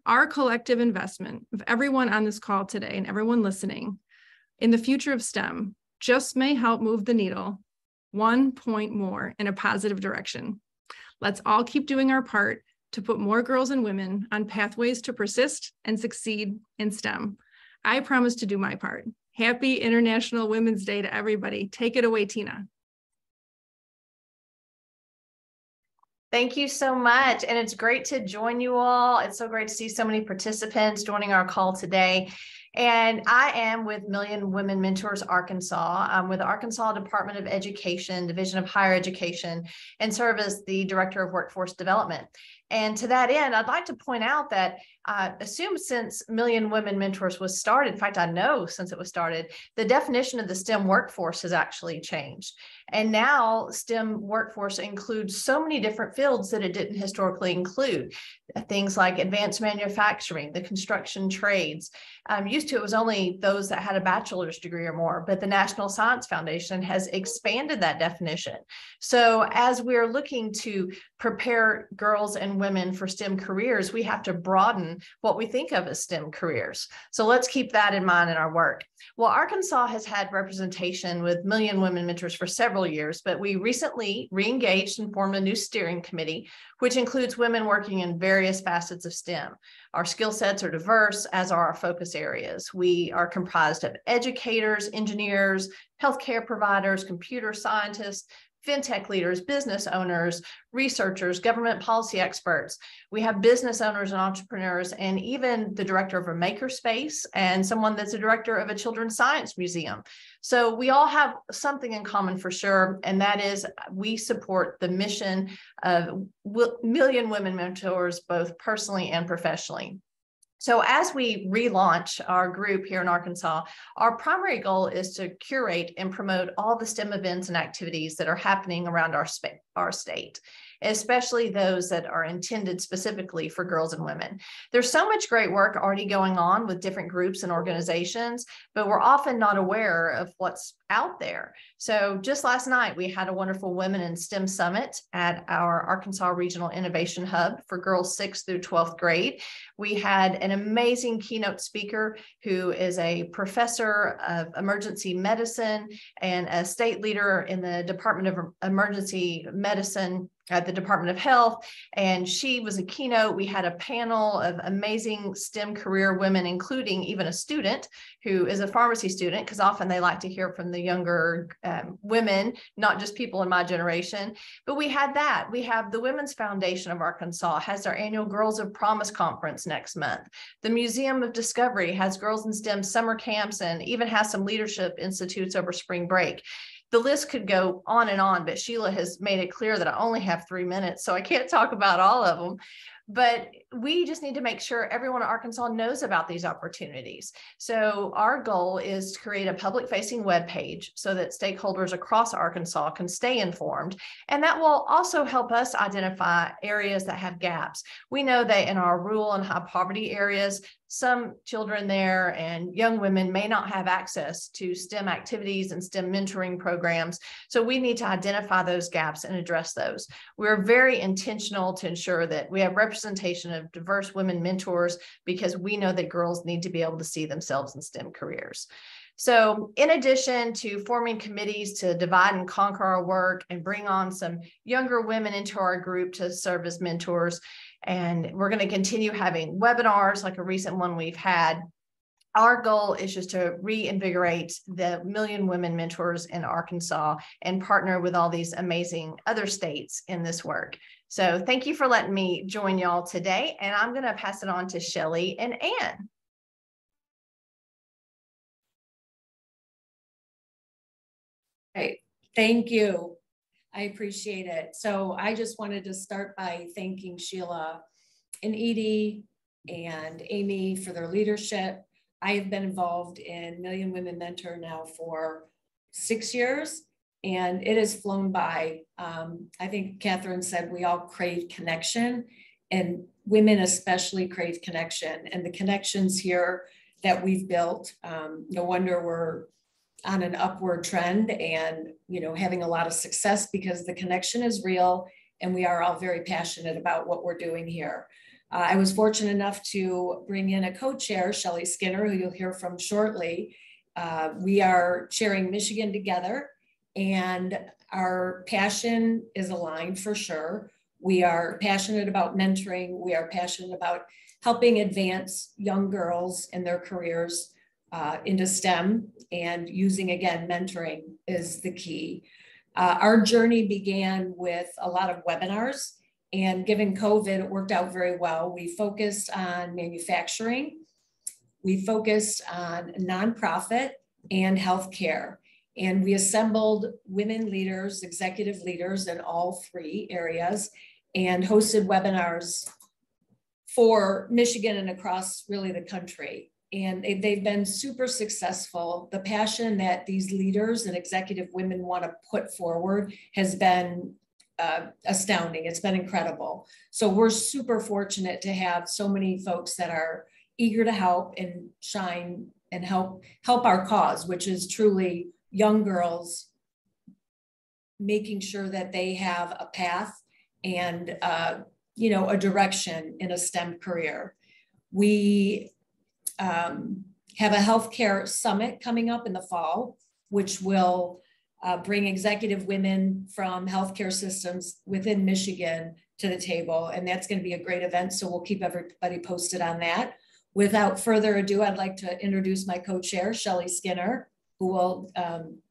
Our collective investment of everyone on this call today and everyone listening in the future of STEM just may help move the needle 1 point more in a positive direction. Let's all keep doing our part to put more girls and women on pathways to persist and succeed in STEM. I promise to do my part. Happy International Women's Day to everybody. Take it away, Tina. Thank you so much. And it's great to join you all. It's so great to see so many participants joining our call today. And I am with Million Women Mentors Arkansas. I'm with the Arkansas Department of Education, Division of Higher Education, and serve as the Director of Workforce Development. And to that end, I'd like to point out that assume since Million Women Mentors was started, in fact, I know since it was started, the definition of the STEM workforce has actually changed. And now STEM workforce includes so many different fields that it didn't historically include. Things like advanced manufacturing, the construction trades. Used to, it was only those that had a bachelor's degree or more, but the National Science Foundation has expanded that definition. So as we're looking to prepare girls and women for STEM careers, we have to broaden what we think of as STEM careers. So let's keep that in mind in our work. Well, Arkansas has had representation with Million Women Mentors for several years, but we recently re-engaged and formed a new steering committee, which includes women working in various facets of STEM. Our skill sets are diverse, as are our focus areas. We are comprised of educators, engineers, healthcare providers, computer scientists, fintech leaders, business owners, researchers, government policy experts. We have business owners and entrepreneurs, and even the director of a makerspace and someone that's a director of a children's science museum. So we all have something in common for sure, and that is we support the mission of Million Women Mentors, both personally and professionally. So as we relaunch our group here in Arkansas, our primary goal is to curate and promote all the STEM events and activities that are happening around our state, especially those that are intended specifically for girls and women. There's so much great work already going on with different groups and organizations, but we're often not aware of what's out there. So just last night, we had a wonderful Women in STEM Summit at our Arkansas Regional Innovation Hub for girls 6th through 12th grade. We had an amazing keynote speaker who is a professor of emergency medicine and a state leader in the Department of Emergency Medicine at the Department of Health, and she was a keynote. We had a panel of amazing STEM career women, including even a student who is a pharmacy student, because often they like to hear from the younger women, not just people in my generation. But we had that. We have the Women's Foundation of Arkansas has their annual Girls of Promise conference next month. The Museum of Discovery has Girls in STEM summer camps and even has some leadership institutes over spring break. The list could go on, but Sheila has made it clear that I only have 3 minutes, so I can't talk about all of them. But we just need to make sure everyone in Arkansas knows about these opportunities. So our goal is to create a public-facing webpage so that stakeholders across Arkansas can stay informed. And that will also help us identify areas that have gaps. We know that in our rural and high poverty areas, some children there and young women may not have access to STEM activities and STEM mentoring programs. So we need to identify those gaps and address those. We're very intentional to ensure that we have representation of diverse women mentors, because we know that girls need to be able to see themselves in STEM careers. So in addition to forming committees to divide and conquer our work and bring on some younger women into our group to serve as mentors, and we're going to continue having webinars like a recent one we've had, our goal is just to reinvigorate the Million Women Mentors in Arkansas and partner with all these amazing other states in this work. So thank you for letting me join y'all today, and I'm going to pass it on to Shelley and Ann. Great, thank you. I appreciate it. So I just wanted to start by thanking Sheila and Edie and Amy for their leadership. I have been involved in Million Women Mentor now for 6 years, and it has flown by. I think Catherine said we all crave connection, and women especially crave connection. And the connections here that we've built, no wonder we're on an upward trend and, you know, having a lot of success, because the connection is real and we are all very passionate about what we're doing here. I was fortunate enough to bring in a co-chair, Shelley Skinner, who you'll hear from shortly. We are chairing Michigan together, and our passion is aligned for sure. We are passionate about mentoring. We are passionate about helping advance young girls in their careers into STEM, and using, again, mentoring is the key. Our journey began with a lot of webinars, and given COVID, it worked out very well. We focused on manufacturing, we focused on nonprofit and healthcare, and we assembled women leaders, executive leaders in all 3 areas, and hosted webinars for Michigan and across really the country. And they've been super successful. The passion that these leaders and executive women want to put forward has been astounding. It's been incredible. So we're super fortunate to have so many folks that are eager to help and shine and help our cause, which is truly young girls making sure that they have a path and you know, a direction in a STEM career. We have a healthcare summit coming up in the fall, which will bring executive women from healthcare systems within Michigan to the table. And that's going to be a great event. So we'll keep everybody posted on that. Without further ado, I'd like to introduce my co-chair, Shelley Skinner, who will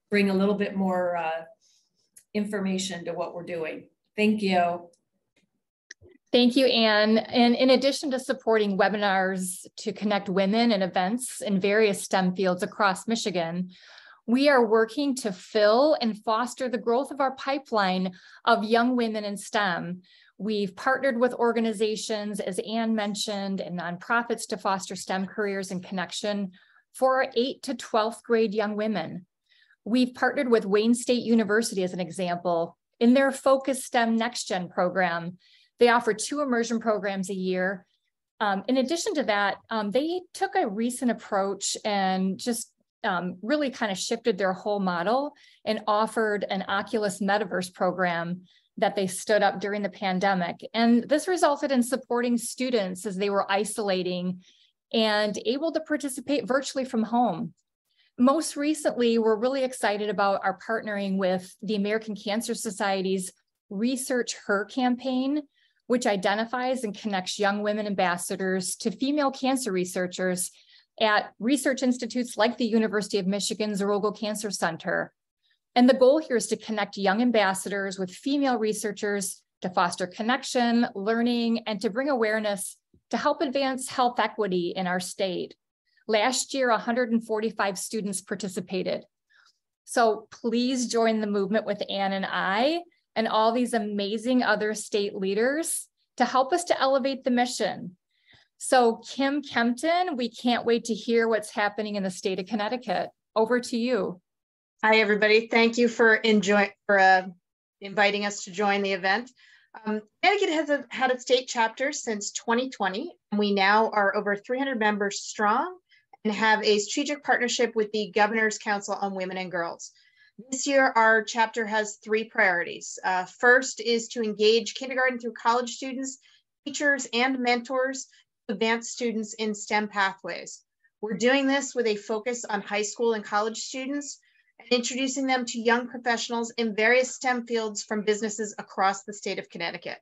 bring a little bit more information to what we're doing. Thank you. Thank you, Anne. And in addition to supporting webinars to connect women and events in various STEM fields across Michigan, we are working to fill and foster the growth of our pipeline of young women in STEM. We've partnered with organizations, as Anne mentioned, and nonprofits to foster STEM careers and connection for our 8th to 12th grade young women. We've partnered with Wayne State University as an example in their Focus STEM Next Gen program. They offer 2 immersion programs a year. In addition to that, they took a recent approach and just really kind of shifted their whole model and offered an Oculus Metaverse program that they stood up during the pandemic. And this resulted in supporting students as they were isolating and able to participate virtually from home. Most recently, we're really excited about our partnering with the American Cancer Society's Research Her campaign, which identifies and connects young women ambassadors to female cancer researchers at research institutes like the University of Michigan's Zorogo Cancer Center. And the goal here is to connect young ambassadors with female researchers to foster connection, learning, and to bring awareness to help advance health equity in our state. Last year, 145 students participated. So please join the movement with Anne and I and all these amazing other state leaders to help us to elevate the mission. So Kim Kempton, we can't wait to hear what's happening in the state of Connecticut. Over to you. Hi, everybody. Thank you for inviting us to join the event. Connecticut has had a state chapter since 2020, and we now are over 300 members strong and have a strategic partnership with the Governor's Council on Women and Girls. This year, our chapter has 3 priorities. First is to engage kindergarten through college students, teachers, and mentors to advance students in STEM pathways. We're doing this with a focus on high school and college students and introducing them to young professionals in various STEM fields from businesses across the state of Connecticut.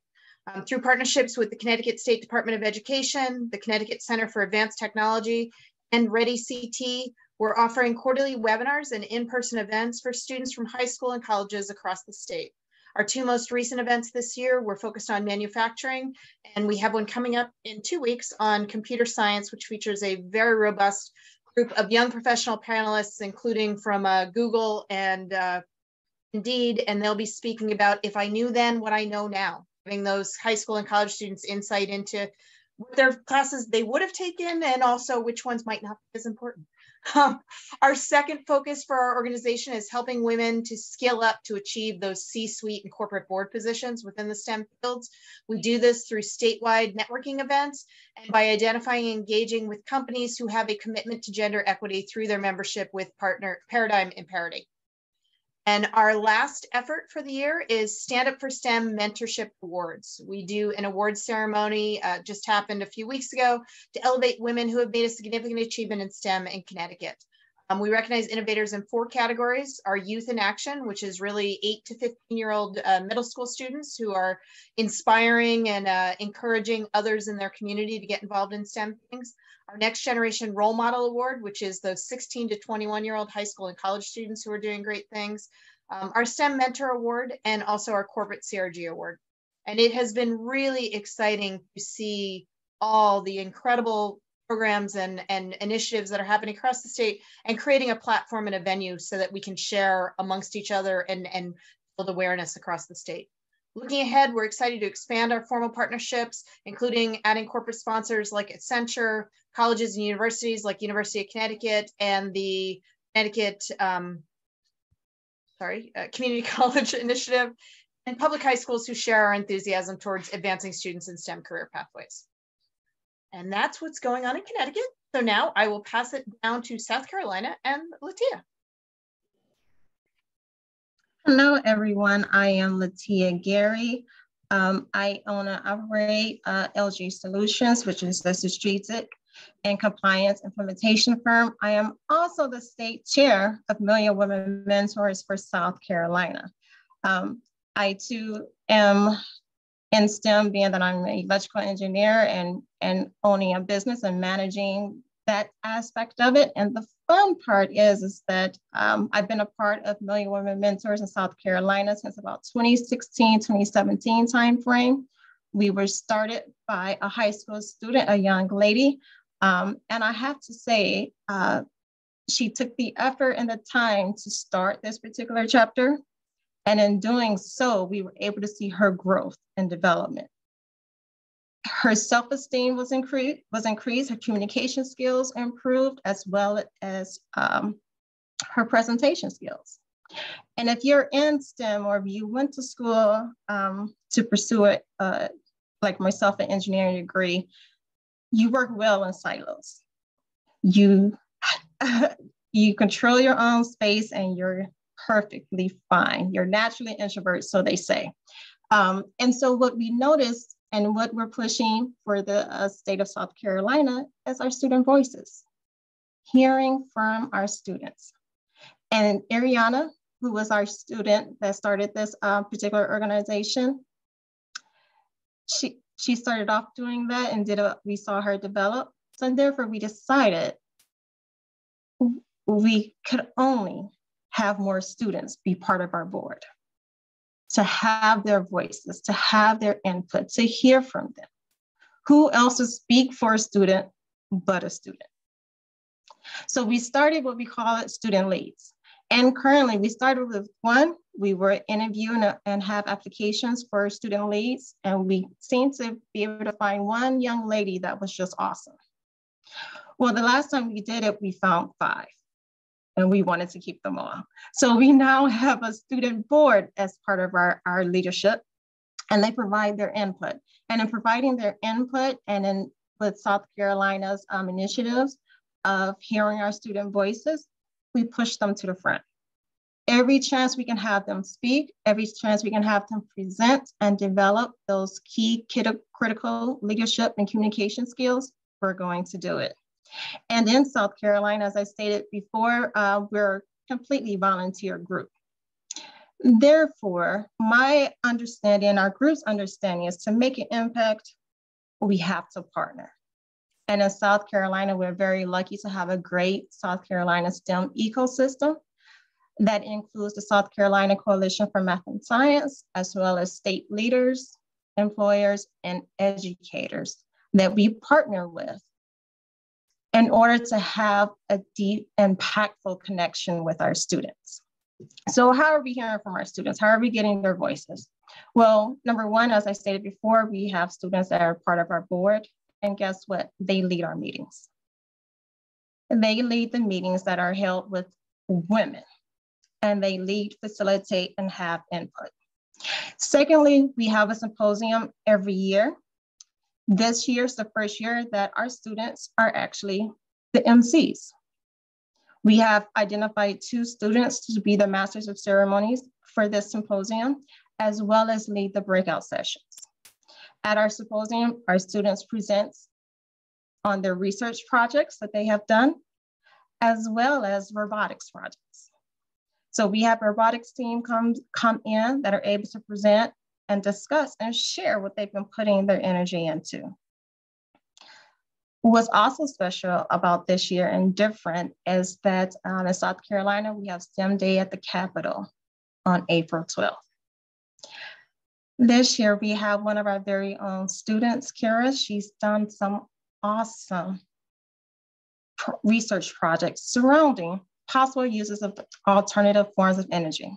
Through partnerships with the Connecticut State Department of Education, the Connecticut Center for Advanced Technology, and Ready CT, we're offering quarterly webinars and in-person events for students from high school and colleges across the state. Our 2 most recent events this year were focused on manufacturing, and we have one coming up in 2 weeks on computer science, which features a very robust group of young professional panelists, including from Google and Indeed, and they'll be speaking about if I knew then what I know now, giving those high school and college students insight into what their classes they would have taken and also which ones might not be as important. Our second focus for our organization is helping women to scale up to achieve those C-suite and corporate board positions within the STEM fields. We do this through statewide networking events and by identifying and engaging with companies who have a commitment to gender equity through their membership with Paradigm and Parity. And our last effort for the year is Stand Up for STEM Mentorship Awards. We do an awards ceremony, just happened a few weeks ago, to elevate women who have made a significant achievement in STEM in Connecticut. We recognize innovators in 4 categories: our Youth in Action, which is really 8 to 15-year-old middle school students who are inspiring and encouraging others in their community to get involved in STEM things. Our Next Generation Role Model Award, which is those 16 to 21-year-old high school and college students who are doing great things. Our STEM Mentor Award, and also our Corporate CRG Award. And it has been really exciting to see all the incredible programs and initiatives that are happening across the state and creating a platform and a venue so that we can share amongst each other and build awareness across the state. Looking ahead, we're excited to expand our formal partnerships, including adding corporate sponsors like Accenture, colleges and universities like University of Connecticut and the Connecticut Community College Initiative, and public high schools who share our enthusiasm towards advancing students in STEM career pathways. And that's what's going on in Connecticut. So now I will pass it down to South Carolina and Latia. Hello, everyone. I am Latia Gary. I own and operate LG Solutions, which is a strategic and compliance implementation firm. I am also the state chair of Million Women Mentors for South Carolina. I too am in STEM, being that I'm an electrical engineer and owning a business and managing that aspect of it. And the fun part is that I've been a part of Million Women Mentors in South Carolina since about 2016, 2017 timeframe. We were started by a high school student, a young lady. And I have to say, she took the effort and the time to start this particular chapter. And in doing so, we were able to see her growth and development. Her self-esteem was increased, her communication skills improved, as well as her presentation skills. And if you're in STEM or if you went to school to pursue it, like myself, an engineering degree, you work well in silos. You control your own space and you're perfectly fine. You're naturally introvert, so they say. And so what we noticed and what we're pushing for the state of South Carolina is our student voices, hearing from our students. And Ariana, who was our student that started this particular organization, she started off doing that and we saw her develop. So therefore we decided we could only have more students be part of our board, to have their voices, to have their input, to hear from them. Who else would speak for a student but a student? So we started what we call it student leads. And currently we started with one. We were interviewing and have applications for student leads. And we seemed to be able to find one young lady that was just awesome. Well, the last time we did it, we found 5. And we wanted to keep them all. So we now have a student board as part of our leadership, and they provide their input. And in providing their input and in with South Carolina's initiatives of hearing our student voices, we push them to the front. Every chance we can have them speak, every chance we can have them present and develop those key critical leadership and communication skills, we're going to do it. And in South Carolina, as I stated before, we're a completely volunteer group. Therefore, my understanding, our group's understanding is to make an impact, we have to partner. And in South Carolina, we're very lucky to have a great South Carolina STEM ecosystem that includes the South Carolina Coalition for Math and Science, as well as state leaders, employers, and educators that we partner with in order to have a deep, impactful connection with our students. So how are we hearing from our students? How are we getting their voices? Well, number one, as I stated before, we have students that are part of our board, and guess what? They lead our meetings. They lead the meetings that are held with women, and they lead, facilitate, and have input. Secondly, we have a symposium every year. This year's the first year that our students are actually the MCs. We have identified 2 students to be the Masters of Ceremonies for this symposium, as well as lead the breakout sessions. At our symposium, our students present on their research projects that they have done, as well as robotics projects. So we have robotics team come in that are able to present and discuss and share what they've been putting their energy into. What's also special about this year and different is that in South Carolina, we have STEM Day at the Capitol on April 12th. This year, we have one of our very own students, Kara. She's done some awesome research projects surrounding possible uses of alternative forms of energy.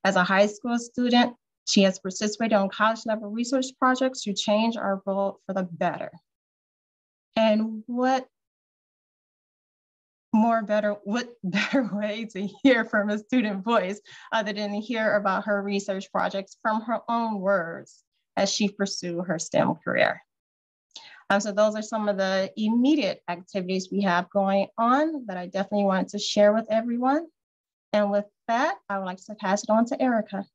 As a high school student, she has participated on college level research projects to change our world for the better. And what better way to hear from a student voice other than to hear about her research projects from her own words as she pursued her STEM career. So those are some of the immediate activities we have going on that I definitely wanted to share with everyone. And with that, I would like to pass it on to Erica.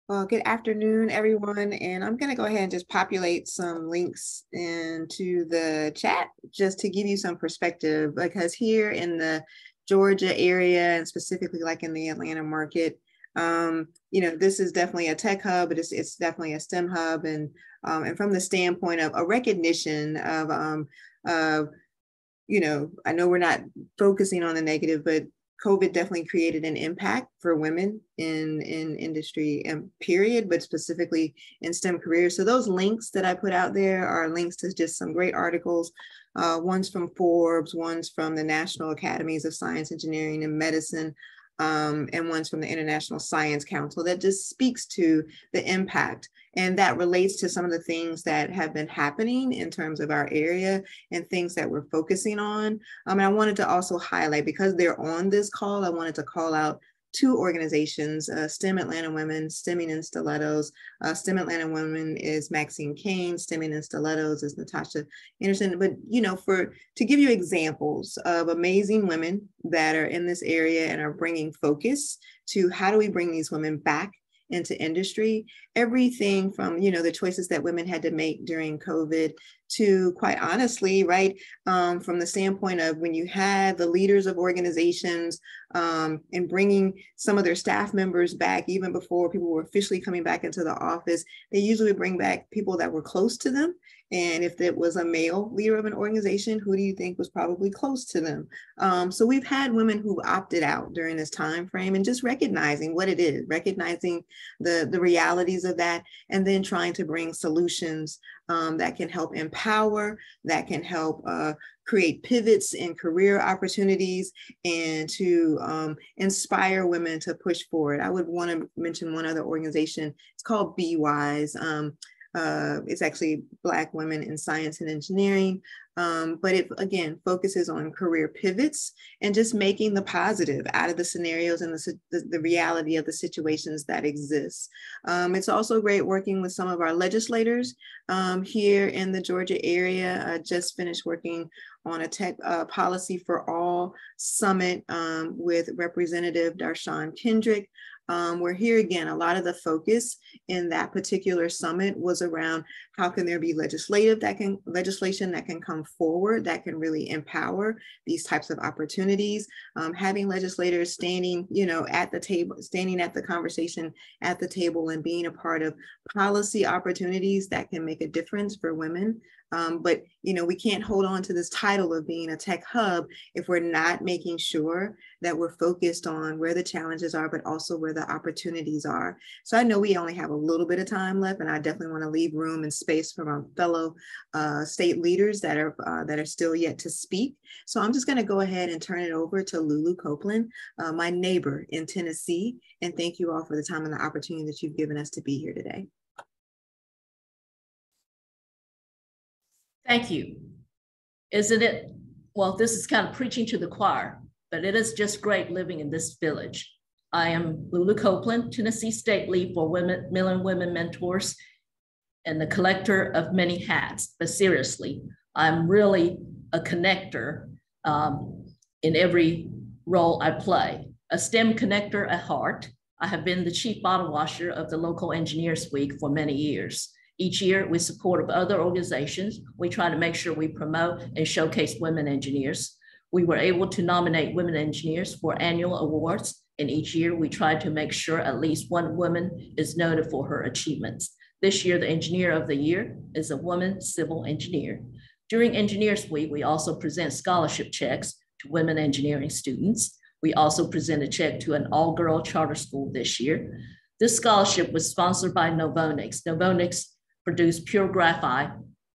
Well, good afternoon, everyone. And I'm going to go ahead and just populate some links into the chat just to give you some perspective, because here in the Georgia area and specifically like in the Atlanta market, this is definitely a tech hub, but it's definitely a STEM hub. And from the standpoint of a recognition of, I know we're not focusing on the negative, but COVID definitely created an impact for women in industry and period, but specifically in STEM careers. So those links that I put out there are links to just some great articles. One's from Forbes, one's from the National Academies of Science, Engineering, and Medicine, and one's from the International Science Council that just speaks to the impact. And that relates to some of the things that have been happening in terms of our area and things that we're focusing on. And I wanted to also highlight, because they're on this call, I wanted to call out two organizations, STEM Atlanta Women, Stemming in Stilettos. STEM Atlanta Women is Maxine Kane, Stemming in Stilettos is Natasha Anderson. But, to give you examples of amazing women that are in this area and are bringing focus to how do we bring these women back into industry, everything from, the choices that women had to make during COVID to, quite honestly, right, from the standpoint of when you had the leaders of organizations and bringing some of their staff members back, even before people were officially coming back into the office, they usually bring back people that were close to them. And if it was a male leader of an organization, who do you think was probably close to them? So we've had women who opted out during this time frame, and just recognizing what it is, recognizing the realities of that, and then trying to bring solutions that can help empower, that can help create pivots in career opportunities, and to inspire women to push forward. I would want to mention one other organization. It's called Be Wise. It's actually Black Women in Science and Engineering, but it, again, focuses on career pivots and just making the positive out of the scenarios and the reality of the situations that exist. It's also great working with some of our legislators here in the Georgia area. I just finished working on a tech policy for all summit with Representative Darshan Kendrick. Where here again, a lot of the focus in that particular summit was around how can there be legislation that can come forward that can really empower these types of opportunities. Having legislators standing, at the table, standing at the conversation at the table, and being a part of policy opportunities that can make a difference for women. But we can't hold on to this title of being a tech hub if we're not making sure that we're focused on where the challenges are, but also where the opportunities are. So I know we only have a little bit of time left, and I definitely want to leave room and space for my fellow state leaders that are still yet to speak. So I'm just going to go ahead and turn it over to Lulu Copeland, my neighbor in Tennessee, and thank you all for the time and the opportunity that you've given us to be here today. Thank you. Isn't it? Well, this is kind of preaching to the choir, but it is just great living in this village. I am Lulu Copeland, Tennessee State Lead for Million Women Mentors, and the collector of many hats. But seriously, I'm really a connector in every role I play. A STEM connector at heart. I have been the chief bottle washer of the local Engineers Week for many years. Each year, with support of other organizations, we try to make sure we promote and showcase women engineers. We were able to nominate women engineers for annual awards, and each year we try to make sure at least one woman is noted for her achievements. This year, the Engineer of the Year is a woman civil engineer. During Engineers Week, we also present scholarship checks to women engineering students. We also present a check to an all-girl charter school this year. This scholarship was sponsored by Novonix. Novonix produce pure graphite,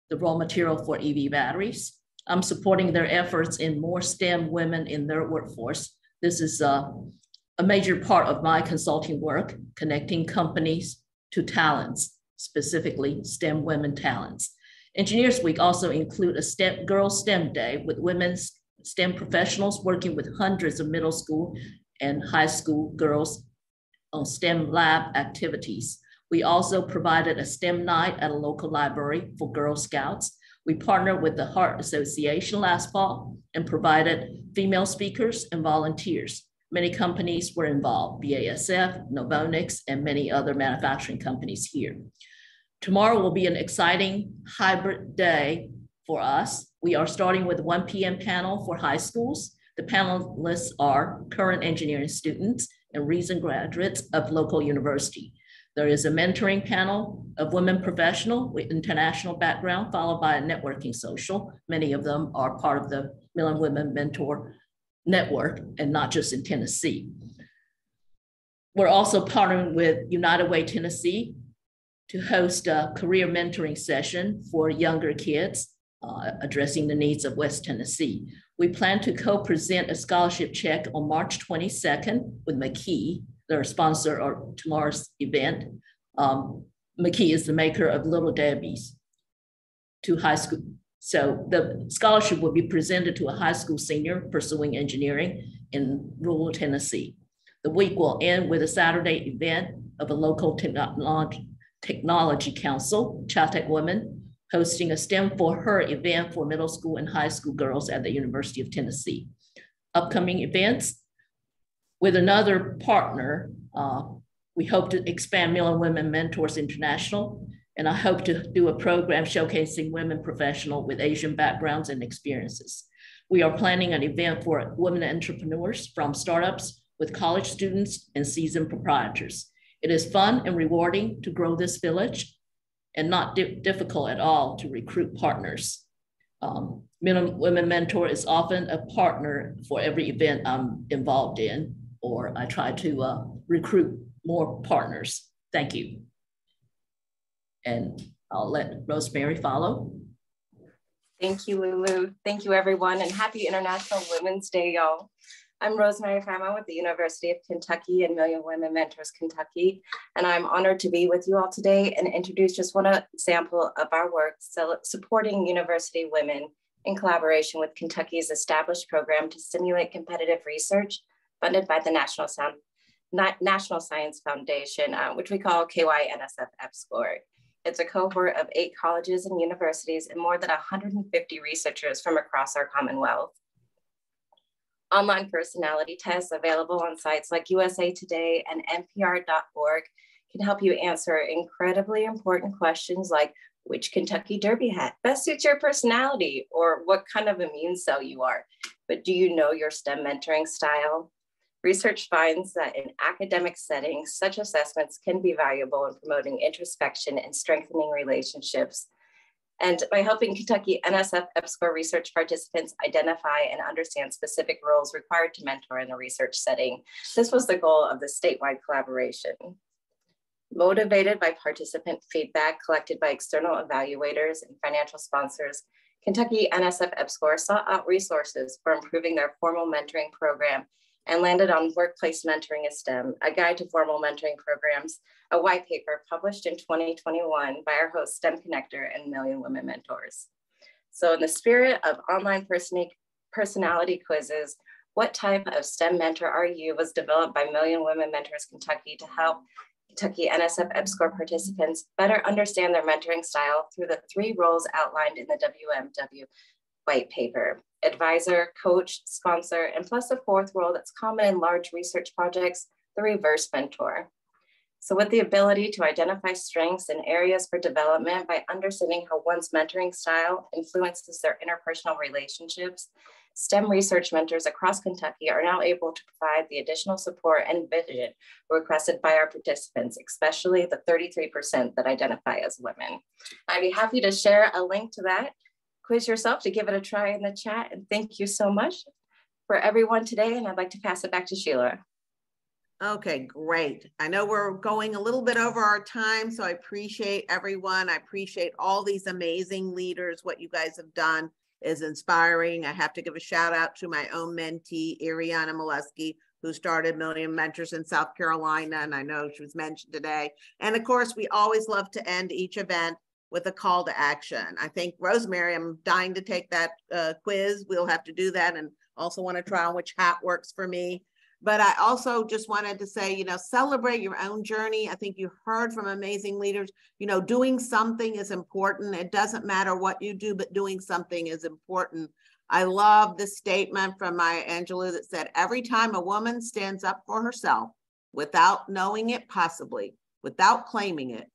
the raw material for EV batteries. I'm supporting their efforts in more STEM women in their workforce. This is a major part of my consulting work, connecting companies to talents, specifically STEM women talents. Engineers Week also include a Girls STEM Day with women's STEM professionals working with hundreds of middle school and high school girls on STEM lab activities. We also provided a STEM night at a local library for Girl Scouts. We partnered with the Heart Association last fall and provided female speakers and volunteers. Many companies were involved, BASF, Novonix, and many other manufacturing companies here. Tomorrow will be an exciting hybrid day for us. We are starting with 1 p.m. panel for high schools. The panelists are current engineering students and recent graduates of local university. There is a mentoring panel of women professionals with international background, followed by a networking social. Many of them are part of the Million Women Mentor Network and not just in Tennessee. We're also partnering with United Way Tennessee to host a career mentoring session for younger kids addressing the needs of West Tennessee. We plan to co-present a scholarship check on March 22nd with McKee, their sponsor of tomorrow's event. McKee is the maker of Little Debbie's to high school. So the scholarship will be presented to a high school senior pursuing engineering in rural Tennessee. The week will end with a Saturday event of a local technology council, Chaltech Women, hosting a STEM for Her event for middle school and high school girls at the University of Tennessee. Upcoming events with another partner, we hope to expand Million Women Mentors International, and I hope to do a program showcasing women professionals with Asian backgrounds and experiences. We are planning an event for women entrepreneurs from startups with college students and seasoned proprietors. It is fun and rewarding to grow this village and not difficult at all to recruit partners. Million Women Mentor is often a partner for every event I'm involved in, or I try to recruit more partners. Thank you. And I'll let Rosemary follow. Thank you, Lulu. Thank you, everyone, and happy International Women's Day, y'all. I'm Rosemary Fama with the University of Kentucky and Million Women Mentors Kentucky, and I'm honored to be with you all today and introduce just one example of our work supporting university women in collaboration with Kentucky's established program to stimulate competitive research funded by the National Science Foundation, which we call KY-NSF EPSCoR. It's a cohort of 8 colleges and universities and more than 150 researchers from across our Commonwealth. Online personality tests available on sites like USA Today and NPR.org can help you answer incredibly important questions like which Kentucky Derby hat best suits your personality, or what kind of immune cell you are. But do you know your STEM mentoring style? Research finds that in academic settings, such assessments can be valuable in promoting introspection and strengthening relationships. And by helping Kentucky NSF EPSCoR research participants identify and understand specific roles required to mentor in a research setting, this was the goal of the statewide collaboration. Motivated by participant feedback collected by external evaluators and financial sponsors, Kentucky NSF EPSCoR sought out resources for improving their formal mentoring program and landed on Workplace Mentoring is STEM, a guide to formal mentoring programs, a white paper published in 2021 by our host STEM Connector and Million Women Mentors. So in the spirit of online personality quizzes, What Type of STEM Mentor Are You was developed by Million Women Mentors Kentucky to help Kentucky NSF EPSCoR participants better understand their mentoring style through the 3 roles outlined in the WMW white paper: advisor, coach, sponsor, and plus a 4th role that's common in large research projects, the reverse mentor. So with the ability to identify strengths and areas for development by understanding how one's mentoring style influences their interpersonal relationships, STEM research mentors across Kentucky are now able to provide the additional support and vision requested by our participants, especially the 33% that identify as women. I'd be happy to share a link to that. Quiz yourself to give it a try in the chat. And thank you so much for everyone today. And I'd like to pass it back to Sheila. Okay, great. I know we're going a little bit over our time, so I appreciate everyone. I appreciate all these amazing leaders. What you guys have done is inspiring. I have to give a shout out to my own mentee, Ariana Molesky, who started Million Mentors in South Carolina. And I know she was mentioned today. And of course, we always love to end each event with a call to action. I think, Rosemary, I'm dying to take that quiz. We'll have to do that, and also want to try on which hat works for me. But I also just wanted to say, you know, celebrate your own journey. I think you heard from amazing leaders, you know, doing something is important. It doesn't matter what you do, but doing something is important. I love the statement from Maya Angelou that said, every time a woman stands up for herself without knowing it possibly, without claiming it,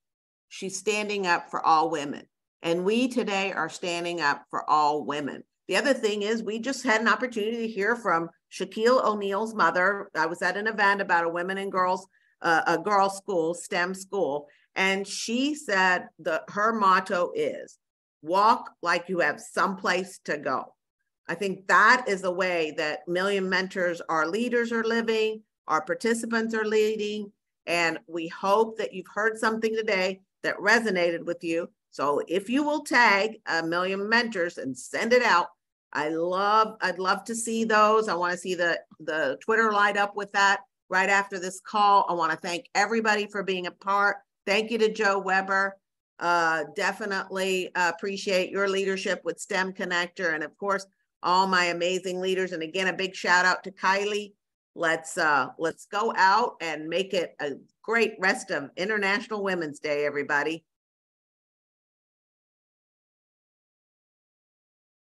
she's standing up for all women. And we today are standing up for all women. The other thing is we just had an opportunity to hear from Shaquille O'Neal's mother. I was at an event about a women and girls, a girls' school, STEM school. And she said her motto is, walk like you have someplace to go. I think that is the way that Million Mentors, our leaders are living, our participants are leading, and we hope that you've heard something today that resonated with you. So if you will tag Million Mentors and send it out, I'd love to see those. I want to see the Twitter light up with that right after this call. I want to thank everybody for being a part. Thank you to Joe Weber. Definitely appreciate your leadership with STEM Connector, and of course, all my amazing leaders. And again, a big shout out to Kylie. Let's go out and make it a great rest of International Women's Day, everybody.